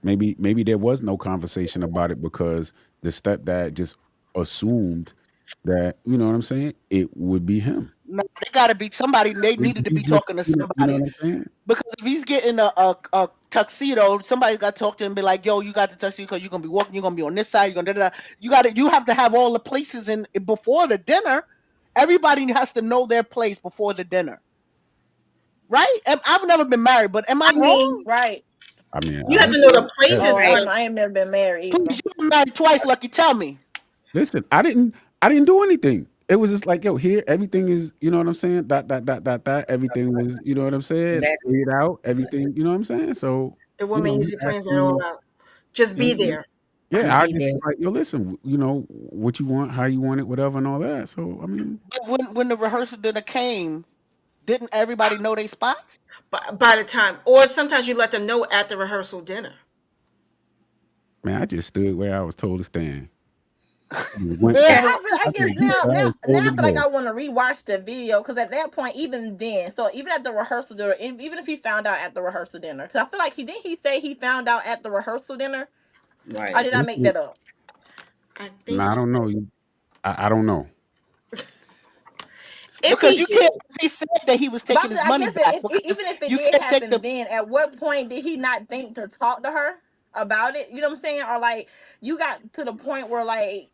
Maybe there was no conversation about it because the stepdad just assumed that, you know what I'm saying, it would be him. No, they got to be somebody. They Maybe needed to he be just, talking to you know somebody. what I'm saying? Because if he's getting a tuxedo, somebody's got to talk to him and be like, "Yo, you got the tuxedo because you're gonna be walking. You're gonna be on this side. You're gonna da, da, da." You have to have all the places in before the dinner. Everybody has to know their place before the dinner, right? I've never been married, but am I I wrong? mean, Right. I mean, you have I to know the yeah. Oh, places, I but ain't, I ain't never been married either. Please, you've been married twice, Lucky. Tell me. Listen, I didn't do anything. It was just like, yo, here, everything is, you know what I'm saying? That. Everything was, you know what I'm saying? That's Laid out, everything, you know what I'm saying? So, the you woman know, he usually asked plans that all me, out. Just be and there. yeah, just I be just there. was like, yo, listen, you know, what you want, how you want it, whatever, and all that. So, I mean, But when the rehearsal dinner came, didn't everybody know their spots? By the time, or sometimes you let them know at the rehearsal dinner. man, I just stood where I was told to stand. I just went And where Yeah, I I guess just went where I was now told I to feel like go. I want to rewatch the video because at that point, even then, so even at the rehearsal dinner, even if he found out at the rehearsal dinner, because I feel like he say he found out at the rehearsal dinner, or Right. did I make that up? I think Nah, I he don't said know. I don't know. if because he you did. can't. He said that he was But taking his I money guess back because even if it you did can't take happen, the then at what point did he not think to talk to her about it? You know what I'm saying? Or like you got to the point where like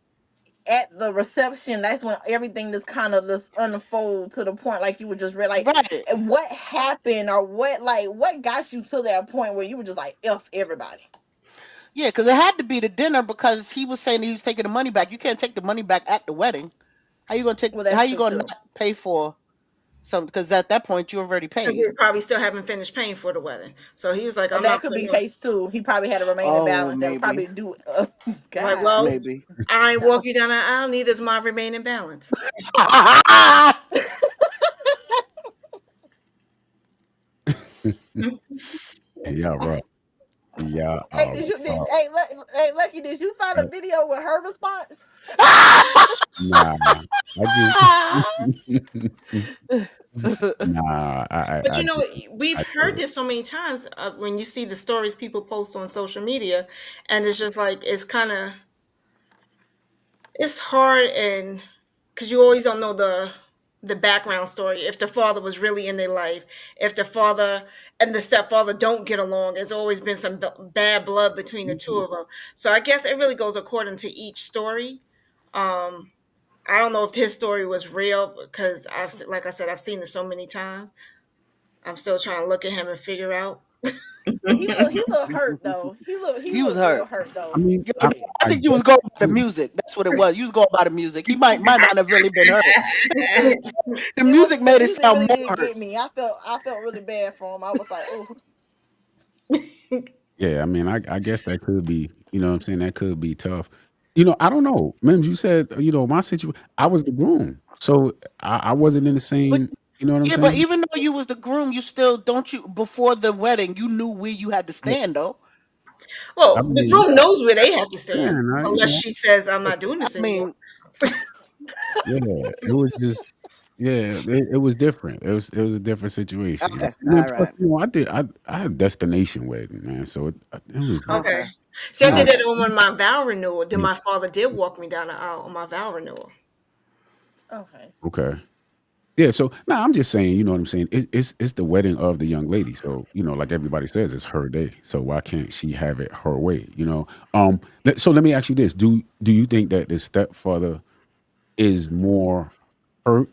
at the reception, that's when everything just kind of just unfold to the point like you were just read like right. what happened or what got you to that point where you were just like F everybody. Yeah, because it had to be the dinner because he was saying he was taking the money back. You can't take the money back at the wedding. How you gonna take? Well, How that's you true gonna too. not pay for something? Because at that point you already Because he paid. probably still haven't finished paying for the wedding. So he was like, I'm That not could be putting the no. case too. He probably had a remaining Oh, balance that was maybe, probably due. Like, God, well, maybe. I ain't walk you down the aisle, neither is my remaining balance. And y'all rough. Y'all hey, are rough. hey, Lucky, did you find a video with her response? Nah, I just nah. But I you know, didn't. we've I heard did. this so many times when you see the stories people post on social media, and it's just like it's kind of it's hard, and because you always don't know the background story. If the father was really in their life, if the father and the stepfather don't get along, there's always been some bad blood between the two of them. So I guess it really goes according to each story. Um, I don't know if his story was real because like I said, I've seen it so many times. I'm still trying to look at him and figure out. Yeah, he's a hurt though. He He was look real hurt. hurt I though. mean, Yo, Like I I think you guess was going by the too. music. That's what it was. You was going by the music. He might not have really been hurt. The it was music the made it music sound really more did hurt. get me. I felt really bad for him. I was like, oh, Yeah, I mean, I guess that could be. You know what I'm saying? That could be tough. I don't know. Mims, you said, my situation, I was the groom. So I wasn't in the But same, you know what I'm yeah, but saying? even though you was the groom, you still don't you before the wedding, you knew where you had to Yeah, stand though. I Well, the mean, groom knows where they have to yeah, stand, and unless she says, "I'm not doing I this anymore." mean, yeah, it was just, yeah, it was different. It was a different situation. okay, And then all plus, right, I had a destination wedding, man. So it was Okay. okay, See, I all did not. it on my vow renewal. Then Yeah, my father did walk me down the aisle on my vow renewal. Okay. okay. Yeah, so I'm just saying, you know what I'm saying? It's the wedding of the young lady. So, like everybody says, it's her day. So why can't she have it her way? So let me ask you this. Do you think that the stepfather is more hurt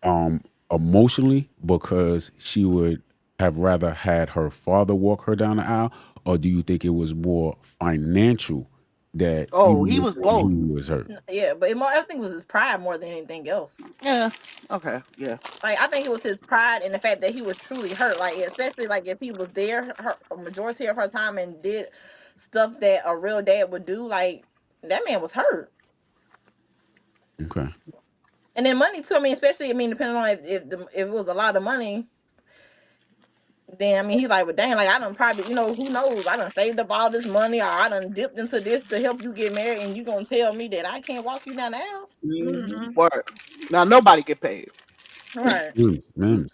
um emotionally because she would have rather had her father walk her down the aisle, or do you think it was more financial that Oh, he was both. he was hurt? Yeah, but everything was his pride more than anything else. Yeah. Okay. Yeah. Like I think it was his pride and the fact that he was truly hurt. Like especially like if he was there a majority of her time and did stuff that a real dad would do. Like that man was hurt. Okay. And then money too. I mean, especially depending on if it was a lot of money, then he like, well, dang, like I done probably who knows? I done saved up all this money, or I done dipped into this to help you get married, and you gonna tell me that I can't walk you down the aisle? Hmm. Hmm. Word. Now nobody get paid. Right. Man.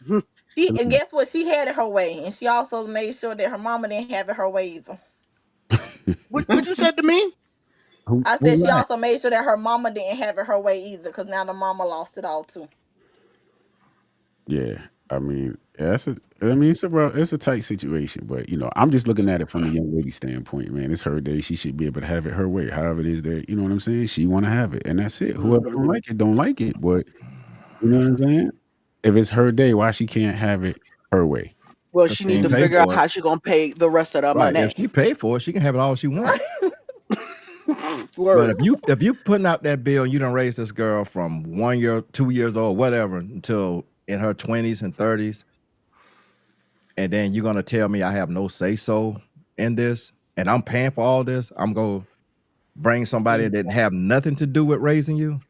And guess what? She had it her way, and she also made sure that her mama didn't have it her way either. What you said to me? I said Who she that? also made sure that her mama didn't have it her way either, because now the mama lost it all too. Yeah, it's a tight situation, but I'm just looking at it from the young lady standpoint, man. It's her day; she should be able to have it her way. However it is that you know what I'm saying, she want to have it, and that's it. Whoever don't Mhm. like it, don't like it. But you know what I'm saying? If it's her day, why she can't have it her way? Well, 'Cause she she need ain't to pay figure out for it. how she gonna pay the rest of the Right. If money. she pay for it, she can have it all she want. But Word. if you putting out that bill, you done raise this girl from 1 year, 2 years old, whatever, until in her 20s and 30s, and then you're gonna tell me I have no say so in this, and I'm paying for all this. I'm gonna bring somebody that didn't have nothing to do with raising you.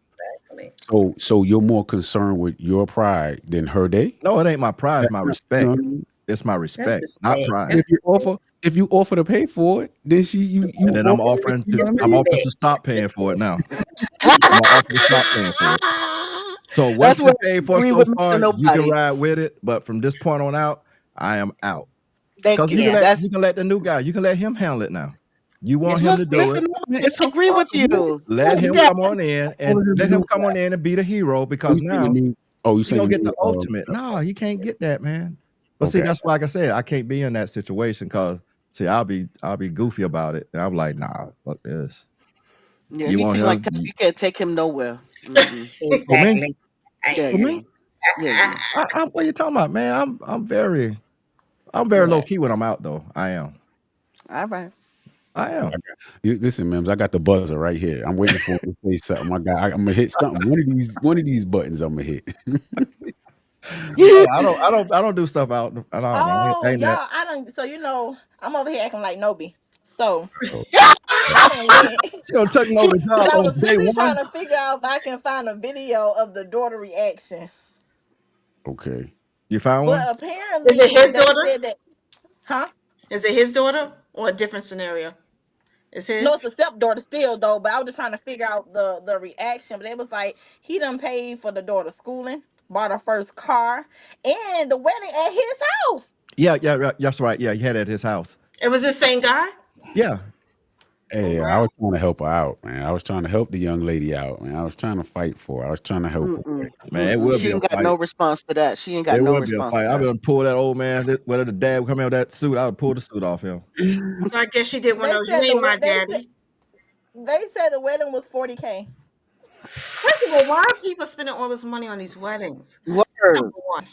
Exactly. So you're more concerned with your pride than her day? No, it ain't my pride, it's my You know respect. what I mean? It's my That's respect, not respect. pride. And That's respect. if you offer to pay for it, then you And then I'm offer to, offering you know to It's what I I'm mean? offering respect. to stop It's paying for it respect. now. I'm gonna offer to stop paying for it. So what's That's where been I paid for agree so with Mr. far, you can Nobody. ride with it, but from this point on out, I am out. Thank Because you. Yeah. you can let the new guy, you can let him handle it now. You want It's him Look, to do respect. Mr. it. Man, Nobody, it's I her agree with father, man. you. Let him Dad, come on in All and of him let to him do come that. on in and be the hero Oh, you because saying the now new? Oh, you he saying gonna the get new? the ultimate. No, he can't get that, man. But see, Okay. that's why, like I said, I can't be in that situation because see, I'll be goofy about it. And I'm like, nah, fuck this. yeah, You he want seemed like him type you can't take him nowhere. Mm-mm. for me? Exactly. Yeah, For yeah, me? yeah, yeah. What are you talking about, man? I'm very low Yeah. key when I'm out though. I am. All right. I I am. got, listen, Mims, I got the buzzer right here. I'm waiting for him to say something. I'm gonna hit something. One of these buttons I'm gonna hit. No, I don't do stuff out. No, man. Oh, Ain't that. y'all, I don't. So I'm over here acting like Nobi. So Oh, I don't went She gonna take She, over the because job I on was day literally trying one. to figure out if I can find a video of the daughter reaction. okay. You found But one? Is it apparently his they daughter? said that, huh? Is it his daughter or a different scenario? It's No, his. it's the stepdaughter still though. But I was just trying to figure out the reaction. But it was like he done paid for the daughter's schooling, bought her first car, and the wedding at his house. Yeah, that's right. Yeah, he had it at his house. It was the same guy. Yeah. Oh Hey, I wow. was trying to help her out, man. I was trying to help the young lady out, man. I was trying to fight for her. I was trying to help her. mm-mm, Man, it mm-mm. will She be a ain't got fight. no response to that. She ain't got It no will be a response fight. to I that. been pull that old man, whether the dad would come in with that suit, I would pull the suit off him. So I guess she did one They of those. You said ain't my they said daddy. the wedding was 40K. First of all, why are people spending all this money on these weddings? Word. Number one.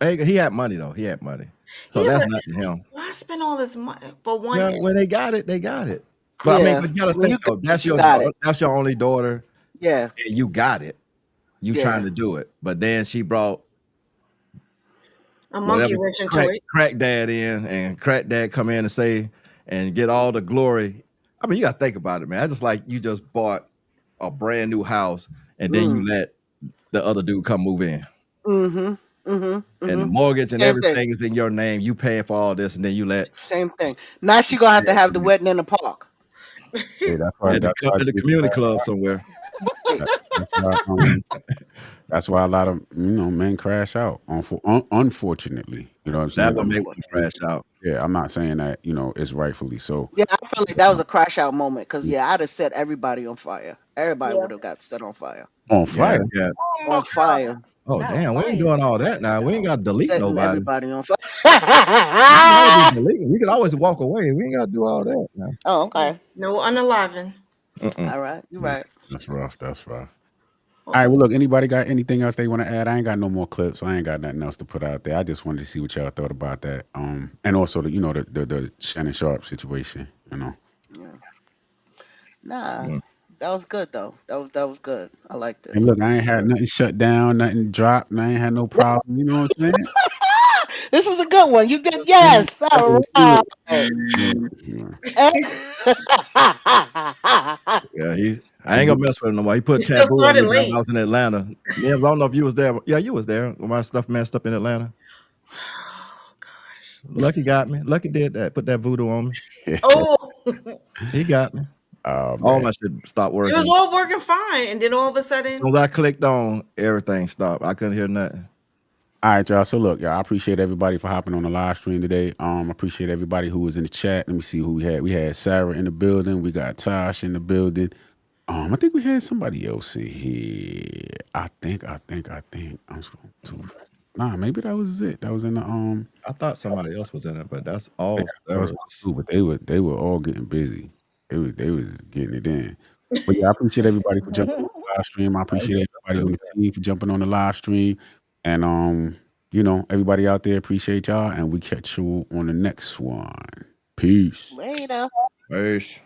Hey, he had money though. He had money. So Yeah, that's but nothing it's to like, him. why spend all this money for one Well, day? when they got it, they got it. But I mean, Yeah. but you gotta When think you got though, it, you got it. that's your only daughter, Yeah. and you got it. You trying Yeah. to do it. But then she brought A monkey whatever wrench into crack it. crack dad in, and crack dad come in and say and get all the glory I mean, you gotta think about it, man. That's just like you just bought a brand new house and then you let the other dude come move in. And the mortgage and Same thing. everything is in your name. You paying for all this, and then you let Same thing. Now she gonna have to have the wedding in the park. Yeah, that's why. at the community club somewhere. That's why a lot of men crash out. Unfortunately, you know what I'm saying. That would make me crash out. Yeah, I'm not saying that it's rightfully so. Yeah, I feel like that was a crash out moment because I'd have set everybody on fire. Everybody Yeah. would have got set on fire. On fire. Yeah. On fire. Oh damn, we ain't doing all that now. We ain't got to delete Setting nobody. everybody on fire. We can always walk away. We ain't got to do all that now. Oh, okay. No unaliving. All right, you're right. That's rough. That's rough. All right, well, look, anybody got anything else they want to add? I ain't got no more clips. I ain't got nothing else to put out there. I just wanted to see what y'all thought about that. And also the Shannon Sharp situation, Yeah. Nah, that was good though. That was good. I liked it. And look, I ain't had nothing shut down, nothing dropped, and I ain't had no problem. You know what I'm saying? This is a good one. You did yes. All right. Yeah, I ain't gonna mess with him no more. He put You still taboo on started me when late. I was in Atlanta. Yeah, I don't know if you was there. But yeah, you was there when my stuff messed up in Atlanta. Oh gosh. Lucky got me. Lucky did that. Put that voodoo on me. Oh, He got me. Oh, All man. my shit stopped it working. was all working fine, and then all of a As sudden, soon as I clicked on, everything stopped. I couldn't hear nothing. All right, y'all. So look, y'all, I appreciate everybody for hopping on the live stream today. Appreciate everybody who was in the chat. Let me see who we had. We had Sarah in the building. We got Tosh in the building. I think we had somebody else in here. I think. I'm scrolling too. Nah, maybe that was it. That was in the I thought somebody else was in it, but that's all. that was cool, but they were all getting busy. They was getting it in. But yeah, I appreciate everybody for jumping on the live stream. I appreciate everybody on the team for jumping on the live stream. And everybody out there, appreciate y'all. And we catch you on the next one. Peace. Later. Peace.